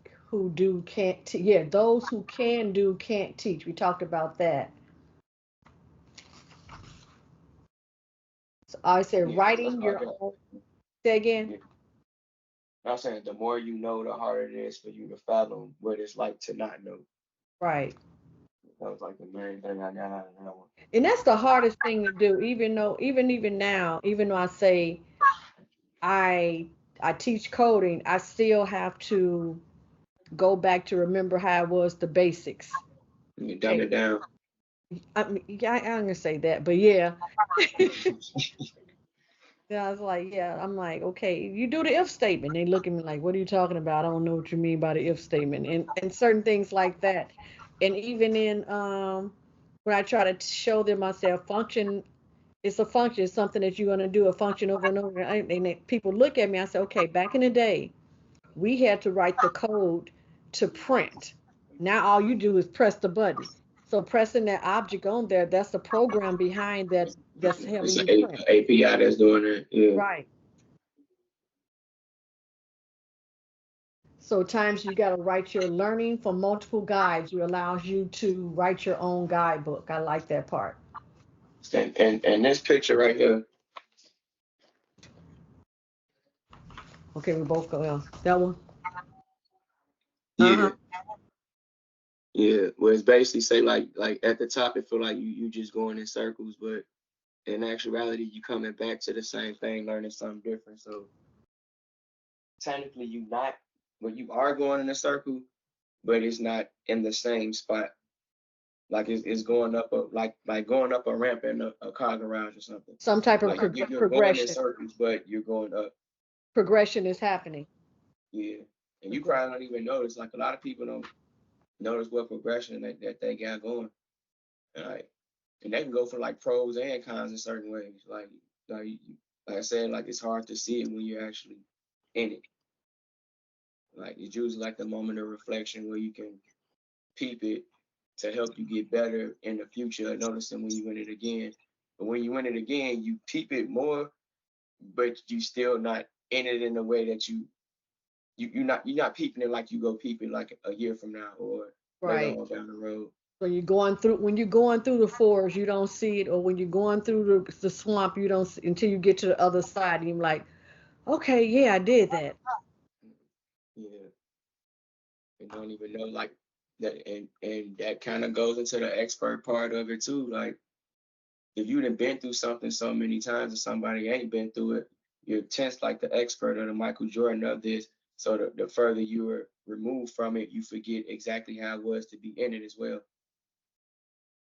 do can't yeah, those who can do can't teach. We talked about that. So I said Yeah, writing your own. Say again. yeah. I'm saying the more you know, the harder it is for you to fathom what it's like to not know. Right. That was like the main thing I got out of that one. And that's the hardest thing to do, even now, even though I say I teach coding, I still have to go back to remember how it was the basics. You dumb it down. I mean, yeah, I'm gonna say that, but yeah. Yeah, I was like, yeah, I'm like, okay, you do the if statement. They look at me like, what are you talking about? I don't know what you mean by the if statement, and certain things like that. And even in when I try to show them myself function, it's a function, it's something that you're gonna do a function over and over. And people look at me, I say, okay, back in the day, we had to write the code to print. Now all you do is press the button. So pressing that object on there, that's the program behind that's It's having an you print. API that's doing it. Yeah. Right. So times you got to write your learning from multiple guides. It allows you to write your own guidebook. I like that part. And this picture right here, Okay, we both go. That one. yeah, Uh-huh. Yeah, well, it's basically say like at the top it feel like you just going in circles, but in actuality you coming back to the same thing, learning something different. So technically you not, well, you are going in a circle, but it's not in the same spot. Like it's going up a like going up a ramp in a car garage or something. Some type of Like you're going in progression. circles, but you're going up. Progression is happening. Yeah, and you probably don't even notice. Like a lot of people don't notice what progression that they got going. Like, and they can go for like pros and cons in certain ways. Like I said, like it's hard to see it when you're actually in it. Like it's usually like the moment of reflection where you can peep it to help you get better in the future, noticing when you win it again. But when you win it again, you peep it more, but you still not in it in the way that you're not peeping it like you go peep it like a year from now or later Right. on down the road. When you're going through the forest, you don't see it, or when you're going through the swamp, you don't see, until you get to the other side, and you're like, okay, yeah, I did that. Yeah, and don't even know like that, and that kind of goes into the expert part of it too. Like if you done been through something so many times and somebody ain't been through it, you're tense like the expert or the Michael Jordan of this. So the further you were removed from it, you forget exactly how it was to be in it as well.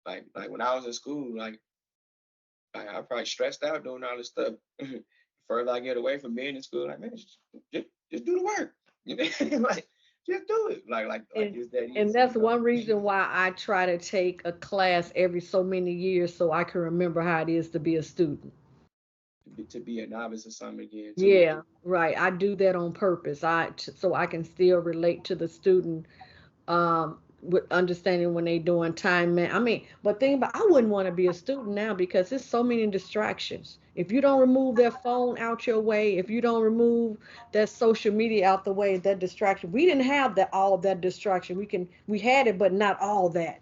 Like when I was in school, like I probably stressed out doing all this stuff. Further I get away from being in school, like man, just do the work. You know, like just do it. Like And it's that and easy, you that's know. one reason why I try to take a class every so many years so I can remember how it is to be a student. To be a novice or something again too. Yeah, right. I do that on purpose. So I can still relate to the student with understanding when they doing time man. I mean, but think about, I wouldn't want to be a student now because there's so many distractions. If you don't remove that phone out your way, if you don't remove that social media out the way, that distraction. We didn't have that all of that distraction. We had it, but not all that.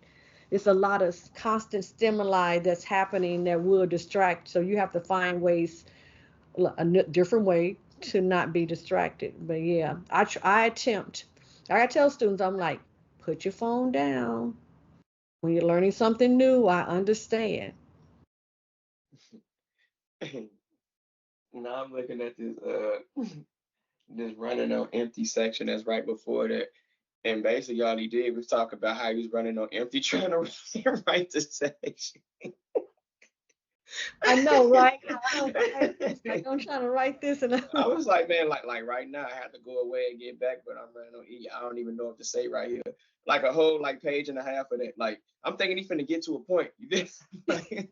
It's a lot of constant stimuli that's happening that will distract. So you have to find ways, different way to not be distracted. But yeah, I attempt. I tell students, I'm like, put your phone down. When you're learning something new, I understand. Now I'm looking at this this running on empty section that's right before that. And basically all he did was talk about how he was running on empty trying to write the section. I know, right? Like I'm trying to write this, and I was like, man, like right now I have to go away and get back, but I'm running on E. I don't even know what to say right here. Like a whole like page and a half of that. Like I'm thinking he's finna get to a point. Like,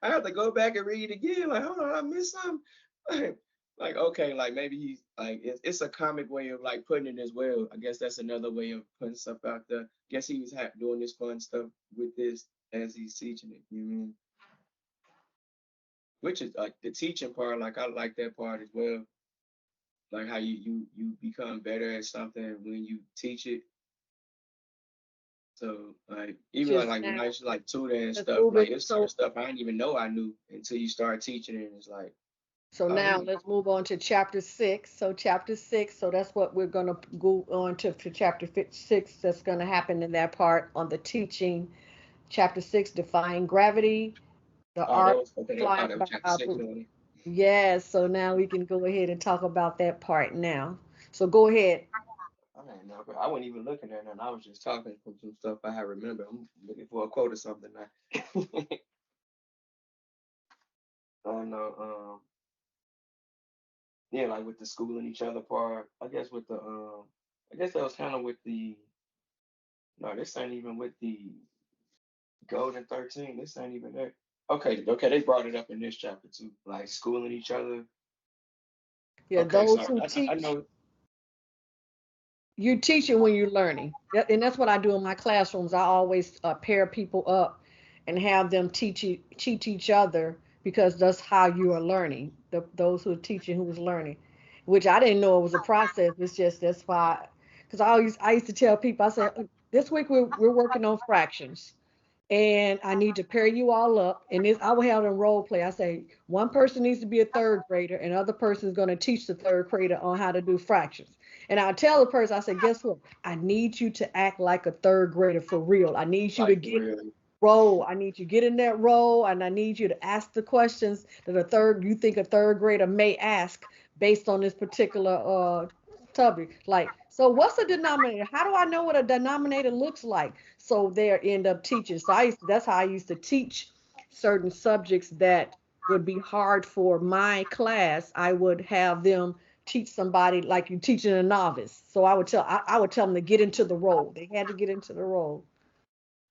I have to go back and read it again. Like, hold on, I missed something. Like, okay, like maybe he's like it's a comic way of like putting it as well. I guess that's another way of putting stuff out there. Guess he was doing this fun stuff with this as he's teaching it. You know what I mean? Which is like the teaching part. Like I like that part as well. Like how you become better at something when you teach it. So like even just like when I now used to like tutor and let's stuff, move like it. it's certain stuff I didn't even know I knew until you start teaching it. And it's like, So oh, now let's move on to chapter 6. So chapter 6. So that's what we're gonna go on to chapter 6. That's gonna happen in that part on the teaching. Chapter 6, defying gravity, the oh, that art was okay. of Oh, flying that was by chapter six only. Yes, so now we can go ahead and talk about that part now. So go ahead. I didn't know, but I wasn't even looking at it. I was just talking from some stuff I had remember. I'm looking for a quote or something now. I know. Yeah, like with the schooling each other part. I guess with the I guess that was kind of with the. No, this ain't even with the Golden 13. This ain't even there. Okay, okay, they brought it up in this chapter too, like schooling each other. Yeah, Okay, those so who I teach, know. you teaching when you're learning. And that's what I do in my classrooms. I always pair people up and have them teach each other because that's how you are learning. Those who are teaching who's learning, which I didn't know it was a process. It's just that's why, because I used to tell people, I said, this week we're working on fractions. and I need to pair you all up. And this, I will have them role play. I say one person needs to be a third grader, and other person is going to teach the third grader on how to do fractions. And I tell the person, I say, guess what? I need you to act like a third grader for real. I need you to Like for get real. role. I need you to get in that role, and I need you to ask the questions that you think a third grader may ask based on this particular topic. Like, so what's a denominator? How do I know what a denominator looks like? So they end up teaching. So that's how I used to teach certain subjects that would be hard for my class. I would have them teach somebody like you teaching a novice. So I would tell them to get into the role. They had to get into the role.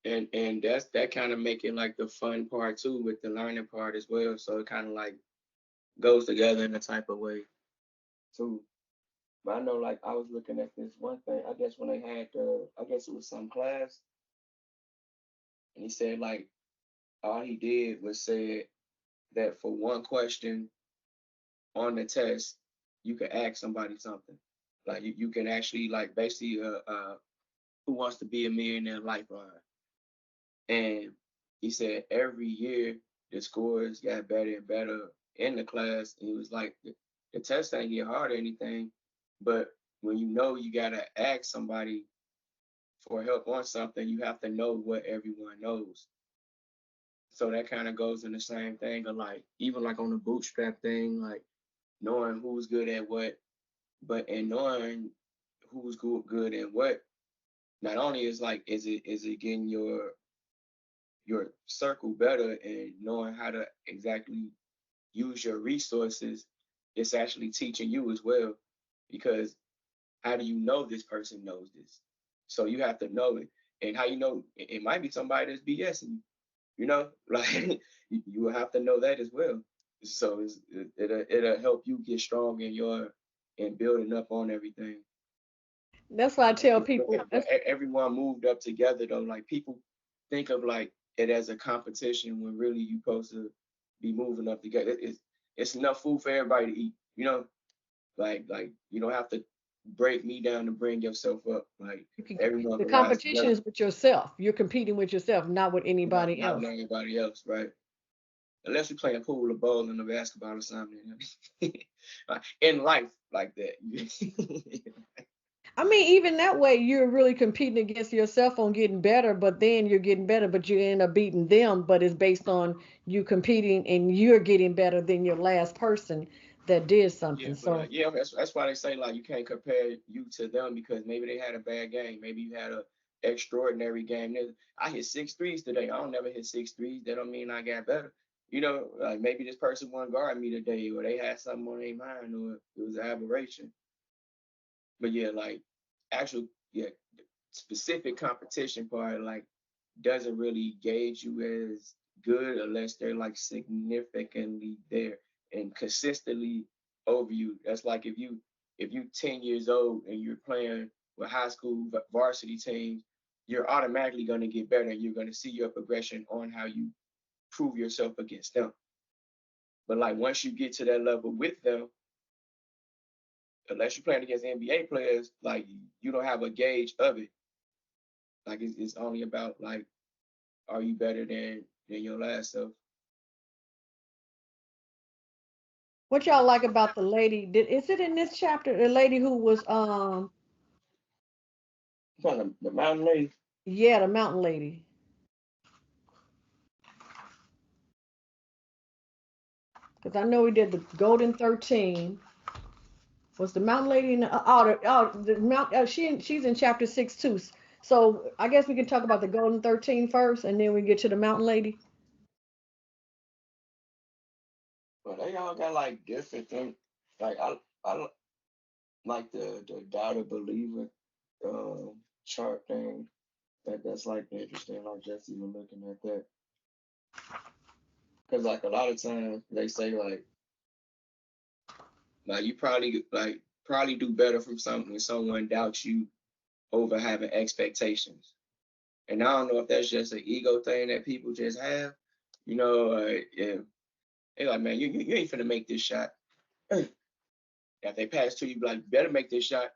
And that kind of make it like the fun part too with the learning part as well. So it kind of like goes together in a type of way too. But I know like I was looking at this one thing, I guess when they had I guess it was some class, and he said like all he did was say that for one question on the test, you could ask somebody something. Like you can actually like basically who wants to be a millionaire lifeline. And he said every year the scores got better and better in the class. And he was like, the test ain't get hard or anything, but when you know you gotta ask somebody for help on something, you have to know what everyone knows. So that kind of goes in the same thing of like even like on the bootstrap thing, like knowing who's good at what, but and knowing who's good at what, not only is like is it getting your circle better and knowing how to exactly use your resources, it's actually teaching you as well. Because how do you know this person knows this? So you have to know it. And how you know it might be somebody that's BSing, like you will have to know that as well. So it'll help you get strong in building up on everything. That's why I tell people. But everyone moved up together though. Like people think of like it as a competition when really you supposed to be moving up together. It's enough food for everybody to eat. Like you don't have to break me down to bring yourself up. Like everyone The can rise competition together, is with yourself. You're competing with yourself, not with not anybody not else. with anybody else, right? Unless you're playing pool or bowling or basketball or something. In life like that. I mean, even that way, you're really competing against yourself on getting better, but then you're getting better, but you end up beating them. But it's based on you competing and you're getting better than your last person that did Yeah, something. but So, yeah, that's why they say like you can't compare you to them because maybe they had a bad game, maybe you had a extraordinary game. I hit 6 threes today. I don't never hit 6 threes. That don't mean I got better. Like maybe this person won guard me today, or they had something on their mind, or it was an aberration. But yeah, like actual yeah specific competition part like doesn't really gauge you as good unless they're like significantly there and consistently over you. That's like if you 10 years old and you're playing with high school varsity teams, you're automatically going to get better and you're going to see your progression on how you prove yourself against them. But like once you get to that level with them, unless you're playing against NBA players, like you don't have a gauge of it. Like it's only about like, are you better than your last self? what y'all like about the lady? Is it in this chapter the lady who was From the mountain lady. yeah, the mountain lady? Because I know we did the Golden 13. Was the mountain lady in the mount? She's in chapter 6 too. So I guess we can talk about the Golden 13 first, and then we get to the mountain lady. But they all got like different things. Like I like the doubter believer chart thing. That's like interesting. Like just even looking at that. Because like a lot of times they say like you probably do better from something when someone doubts you over having expectations. And I don't know if that's just an ego thing that people just have, yeah. They're like, man, you ain't finna make this shot. If they pass to you, be like, better make this shot.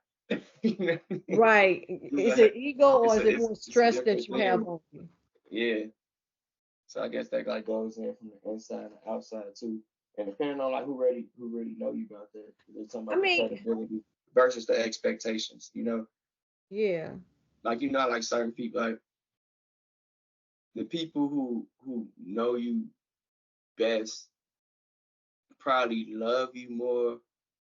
Right. Is Like, it ego or is it more it's a stress that different you have thing. on you? Yeah. So I guess that like goes in from the inside and the outside too. And depending on like who really know you about that. It's talking I about the mean, credibility versus the expectations, you know. yeah. Like you know, like certain people, like the people who know you best probably love you more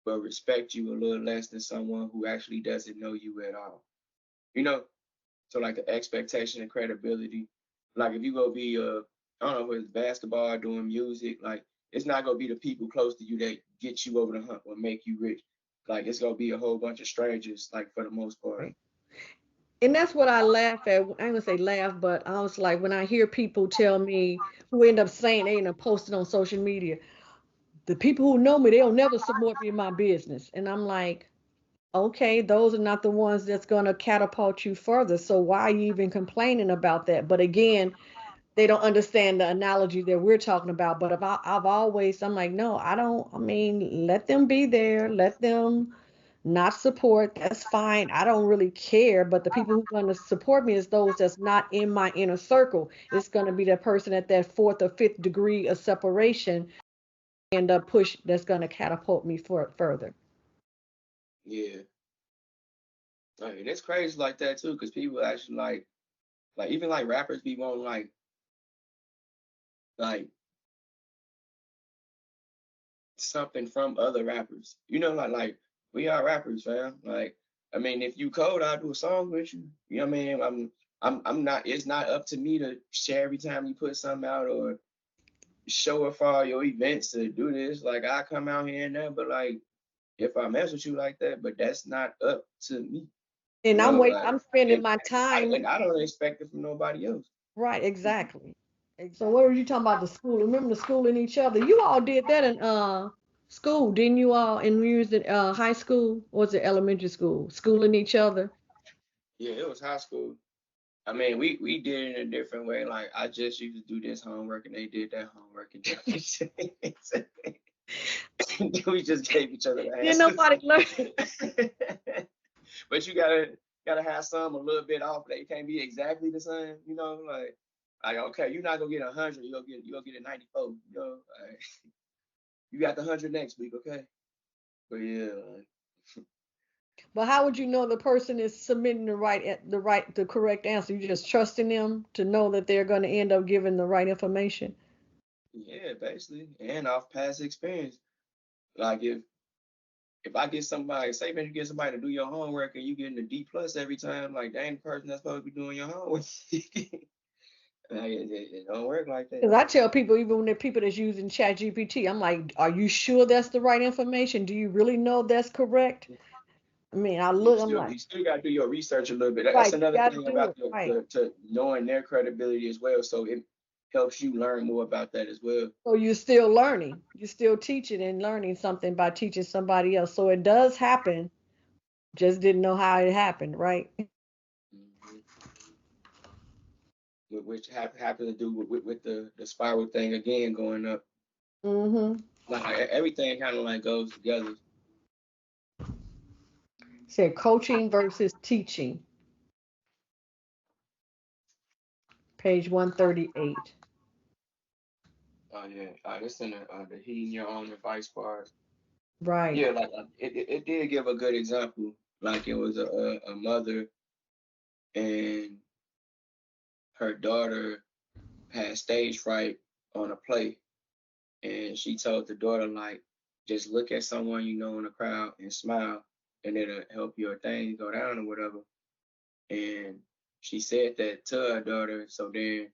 but respect you a little less than someone who actually doesn't know you at all. You know? So like the expectation and credibility. Like if you go be I don't know if it's basketball or doing music, like it's not gonna be the people close to you that get you over the hump or make you rich. Like it's gonna be a whole bunch of strangers, like for the most part. Right. And that's what I laugh at. I ain't gonna say laugh, but I was like, when I hear people tell me who end up saying they end up posting on social media, the people who know me, they'll never support me in my business. And I'm like, okay, those are not the ones that's gonna catapult you further. So why are you even complaining about that? But again, they don't understand the analogy that we're talking about. But I've always, I'm like, no, I don't. I mean, let them be there. Let them not support. That's fine. I don't really care. But the people who are going to support me is those that's not in my inner circle. It's going to be that person at that fourth or fifth degree of separation and a push that's going to catapult me further. Yeah. I mean, it's crazy like that too, because people actually like even like rappers be wanting like something from other rappers. You know, like we are rappers, fam. Like, I mean, if you cold, I'll do a song with you. You know what I mean? I'm not. It's not up to me to share every time you put something out or show up for all your events to do this. Like, I come out here and there, but like, if I mess with you like that, but that's not up to me. And You know, like, I'm spending and my time. I don't expect it from nobody else. Right, exactly. So what were you talking about the school? Remember the schooling each other? You all did that in school, didn't you all? And we was in high school, or was it elementary school? Schooling each other. Yeah, it was high school. I mean, we did it in a different way. Like I just used to do this homework and they did that homework and we just gave each other the Didn't answers. nobody learn. But you gotta have some a little bit off. They can't be exactly the same, you know. Like okay, you're not gonna get 100. You'll get a 94. You know, like, you got the 100 next week, okay? But yeah, But how would you know the person is submitting the correct answer? You just trusting them to know that they're going to end up giving the right information. yeah, basically, and off past experience. Like if I get somebody, say man, you get somebody to do your homework and you getting a D+ every time, like they ain't the person that's supposed to be doing your homework. Like, it don't work like that. Because I tell people, even when they're people that's using ChatGPT, I'm like, are you sure that's the right information? Do you really know that's correct? I mean, I'm like, You still gotta do your research a little bit. That's right, you another got to thing do about it. Right. to knowing their credibility as well. So it helps you learn more about that as well. So you're still learning. You're still teaching and learning something by teaching somebody else. So it does happen. Just didn't know how it happened, right? Mhm. Which have to do with the spiral thing again going up. Mm-hmm. Like everything kind of like goes together. Said coaching versus teaching. Page 138. Oh yeah, this in the heeding your own advice part. Right. Yeah, like it did give a good example. Like it was a mother and her daughter had stage fright on a play, and she told the daughter like, just look at someone you know in the crowd and smile, and it'll help your thing go down or whatever. And she said that to her daughter. So then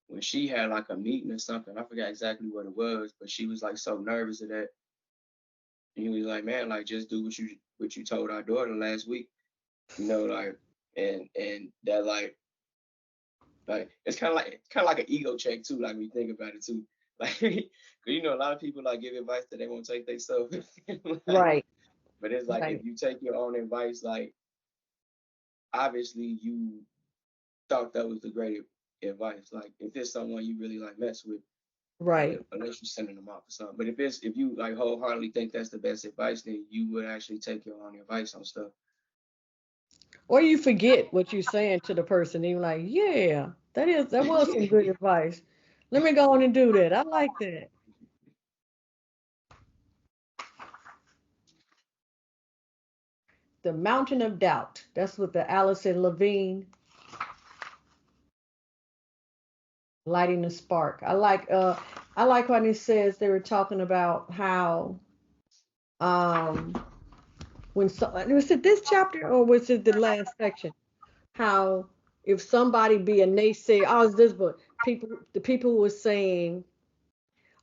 when she had like a meeting or something, I forgot exactly what it was, but she was like so nervous of that. And he was like, man, like just do what you told our daughter last week, you know, like and that like it's kind of like an ego check too, like when you think about it too. Like, 'cause you know, a lot of people like give advice that they won't take themselves. Like, Right. but it's like Right. if you take your own advice, like obviously you thought that was the great advice. Like if it's someone you really like mess with, Right. unless you're sending them off or something. But if you like wholeheartedly think that's the best advice, then you would actually take your own advice on stuff. Or you forget what you're saying to the person. And you're like, yeah, that was some good advice. Let me go on and do that. I like that. The Mountain of Doubt. That's what the Allison Levine lighting the spark. I like when it says they were talking about how when was it this chapter or was it the last section? How if somebody be a naysayer, oh, it's this book. The people were saying,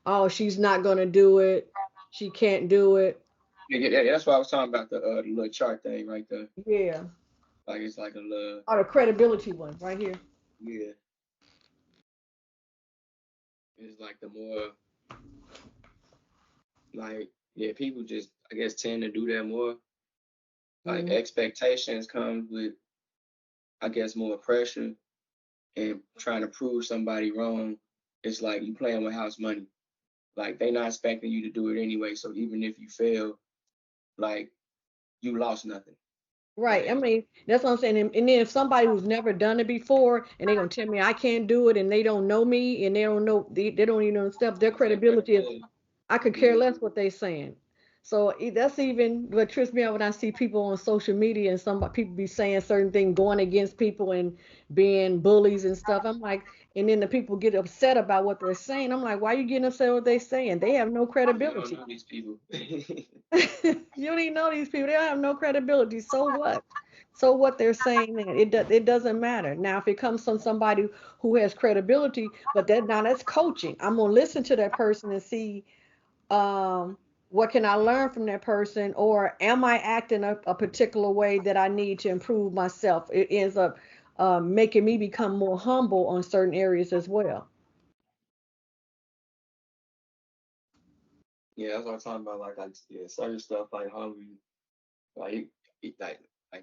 oh, she's not gonna do it, she can't do it. Yeah, that's why I was talking about the little chart thing right there. Yeah. Like it's like a little. Oh, the credibility one right here. Yeah. It's like the more like people just I guess tend to do that more. Like expectations come with I guess more pressure and trying to prove somebody wrong. It's like you playing with house money. Like they not expecting you to do it anyway. So even if you fail, like you lost nothing. Right. I mean, that's what I'm saying. And then if somebody who's never done it before and they're gonna tell me I can't do it and they don't know me and they don't know they don't even know stuff, their credibility is I could care less what they're saying. So that's even what trips me out when I see people on social media and some people be saying certain things, going against people and being bullies and stuff. I'm like, and then the people get upset about what they're saying. I'm like, why are you getting upset what they're saying? They have no You credibility. don't know these people. You don't even know these people. They don't have no credibility. So what? So what they're saying, it doesn't matter. Now, if it comes from somebody who has credibility, but that's coaching. I'm gonna listen to that person and see what can I learn from that person, or am I acting a particular way that I need to improve myself? It ends up making me become more humble on certain areas as well. Yeah, that's what I'm talking about. Like certain stuff like hungry, like like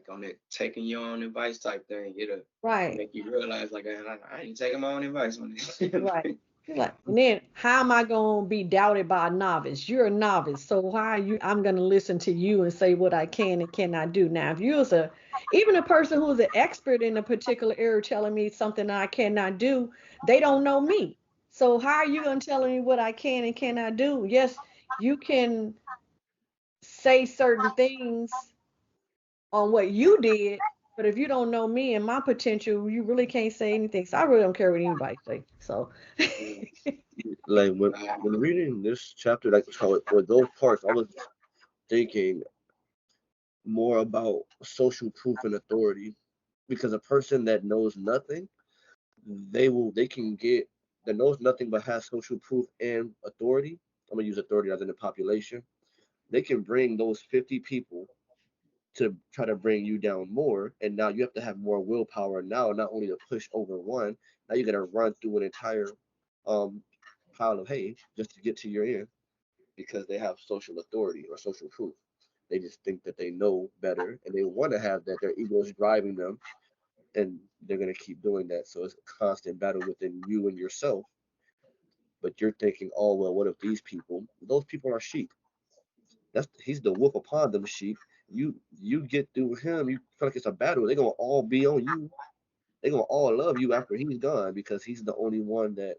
on that taking your own advice type thing. It'll Right. make you realize like I ain't taking my own advice on this. Right. Like, and then how am I going to be doubted by a novice? You're a novice, so why are you? I'm going to listen to you and say what I can and cannot do. Now, if you're even a person who's an expert in a particular area telling me something that I cannot do, they don't know me. So how are you going to tell me what I can and cannot do? Yes, you can say certain things on what you did, but if you don't know me and my potential, you really can't say anything. So I really don't care what anybody say. So Like when reading this chapter, like for those parts, I was thinking more about social proof and authority, because a person that knows nothing, they can get that knows nothing but has social proof and authority. I'm gonna use authority as in the population. They can bring those 50 people to try to bring you down more, and now you have to have more willpower now, not only to push over one. Now you got to run through an entire um pile of hay just to get to your end, because they have social authority or social proof. They just think that they know better and they want to have that. Their ego is driving them, and they're going to keep doing that. So it's a constant battle within you and yourself. But you're thinking, oh, well, what if these people, those people are sheep? He's the wolf upon them sheep. You get through him, you feel like it's a battle. They're going to all be on you. They're going to all love you after he's gone, because he's the only one that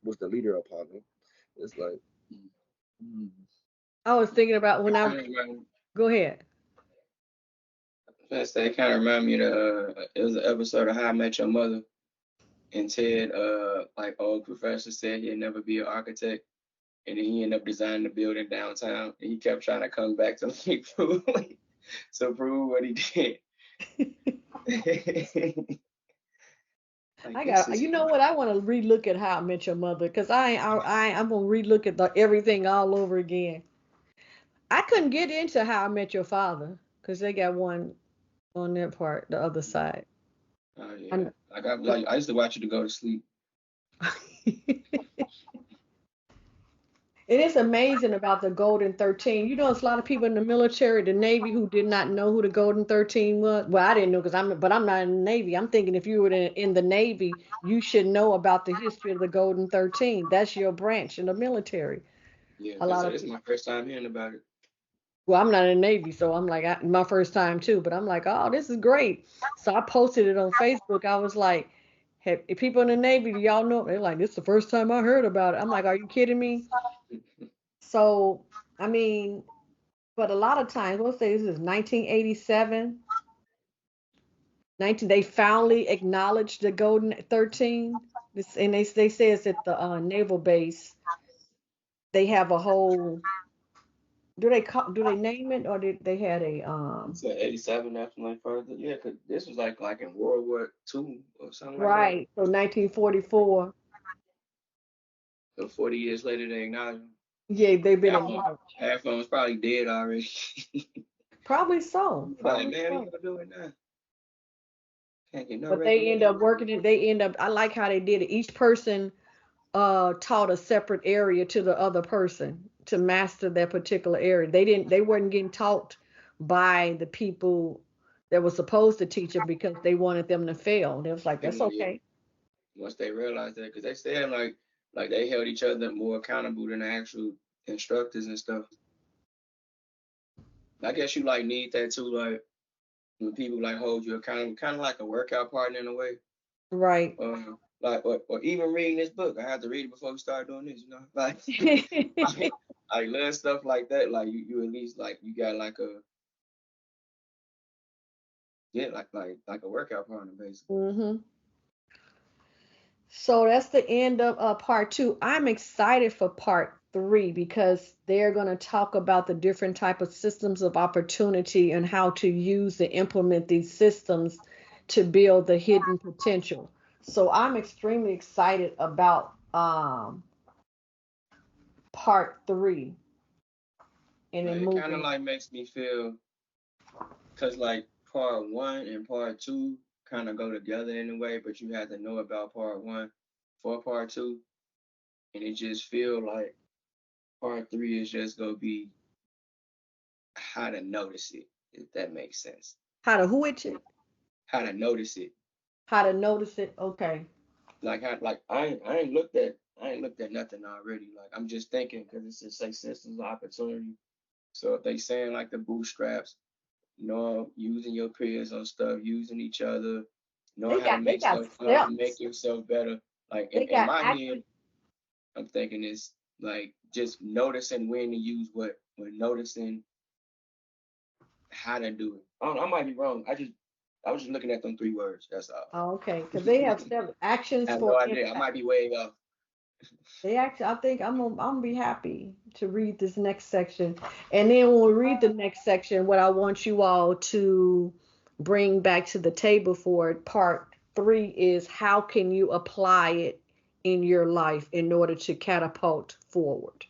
was the leader upon them. It's like, I was thinking about when go ahead. They kind of remind me of it was an episode of How I Met Your Mother, and Ted, like old professor said he'd never be an architect, and then he ended up designing the building downtown, and he kept trying to come back to prove what he did. You know what? I want to relook at How I Met Your Mother, because I'm gonna relook at everything all over again. I couldn't get into How I Met Your Father because they got one on their part, the other side. Oh yeah, I used to watch it to go to sleep. It is amazing about the Golden 13. You know, there's a lot of people in the military, the Navy, who did not know who the Golden 13 was. Well, I didn't know, but I'm not in the Navy. I'm thinking if you were in the Navy, you should know about the history of the Golden 13. That's your branch in the military. Yeah, it's my first time hearing about it. Well, I'm not in the Navy, so I'm like, my first time too. But I'm like, oh, this is great. So I posted it on Facebook. I was like, If people in the Navy, do y'all know? They're like, this is the first time I heard about it. I'm like, are you kidding me? So, I mean, but a lot of times, let's say this is 1987. They finally acknowledged the Golden 13. And they say it's at the naval base. They have a whole. Do they name it, or did they had a So 87, that's like further. Yeah, cause this was like in World War II or something like right? So 1944. that. So 40 years later, they acknowledged them. Yeah, they've been Half of acknowledged. half of them was probably dead already. Probably so. Like, Probably man, so. what you gonna do it now? Can't get no But they end up recognition. working it. I like how they did it. Each person taught a separate area to the other person to master that particular area. They weren't getting taught by the people that were supposed to teach them because they wanted them to fail. They was like, that's Yeah. okay. Once they realized that, because they said like they held each other more accountable than the actual instructors and stuff. I guess you like need that too, like when people like hold you accountable, kind of like a workout partner in a way. Right. Like or even reading this book. I had to read it before we started doing this, you know? Like I learn stuff like that. Like you at least like you got like a like a workout partner basically. Mm-hmm. So that's the end of part 2. I'm excited for part 3 because they're going to talk about the different type of systems of opportunity and how to use and implement these systems to build the hidden potential. So I'm extremely excited about part 3. And Like, then it kind of moving. like makes me feel, cause like part 1 and part 2 kind of go together in a way, but you have to know about part 1 for part 2, and it just feel like part 3 is just gonna be how to notice it, if that makes sense. How to which it? How to notice it. How to notice it? Okay. Like I ain't looked at nothing already. Like I'm just thinking because it's just like systems of opportunity. So if they saying like the bootstraps, using your peers on stuff, using each other, knowing how to make stuff fun, make yourself better. Like in my head, I'm thinking it's like just noticing when to use what, noticing how to do it. I might be wrong. I was just looking at them 3 words. That's all. Oh, okay, because they have several actions I have for no idea. impact. I might be way off. They actually, I think I'm gonna be happy to read this next section, and then when we read the next section, what I want you all to bring back to the table for part 3 is how can you apply it in your life in order to catapult forward,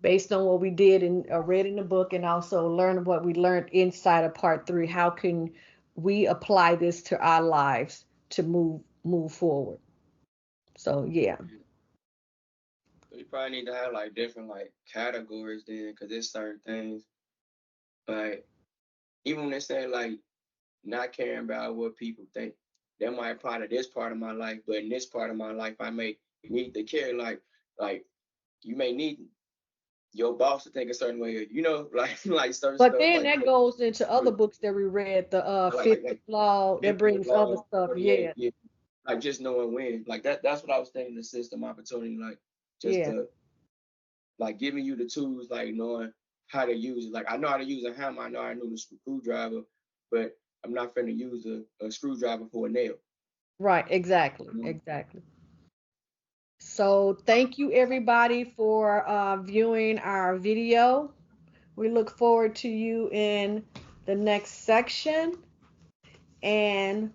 based on what we did and read in the book, and also learn what we learned inside of part 3. How can we apply this to our lives to move forward? So yeah. You probably need to have like different like categories then, because there's certain things like even when they say like not caring about what people think, that might apply to this part of my life, but in this part of my life I may need to care like you may need your boss to think a certain way, like certain But stuff. then Like that goes into other books that we read, the fifth law that brings other stuff. Yeah. Like just knowing when, like that's what I was thinking. The system opportunity, like just Yeah. to like giving you the tools, like knowing how to use it. Like I know how to use a hammer. I know how to use a screwdriver, but I'm not finna use a screwdriver for a nail. Right. Exactly. Exactly. So thank you everybody for viewing our video. We look forward to you in the next section. And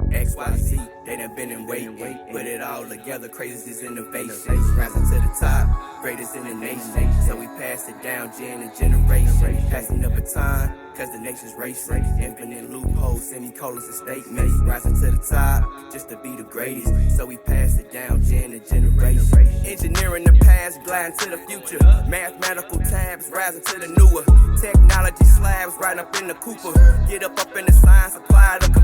XYZ, they done been in wait, put it all together, crazy is innovation, rising to the top, greatest in the nation, so we pass it down gen to generation, passing the baton, cause the nation's racing, infinite loopholes, semicolons and statements, rising to the top, just to be the greatest, so we pass it down gen to generation, engineering the past, gliding to the future, mathematical tabs, rising to the newer, technology slabs, right up in the Cooper, get up in the science, apply the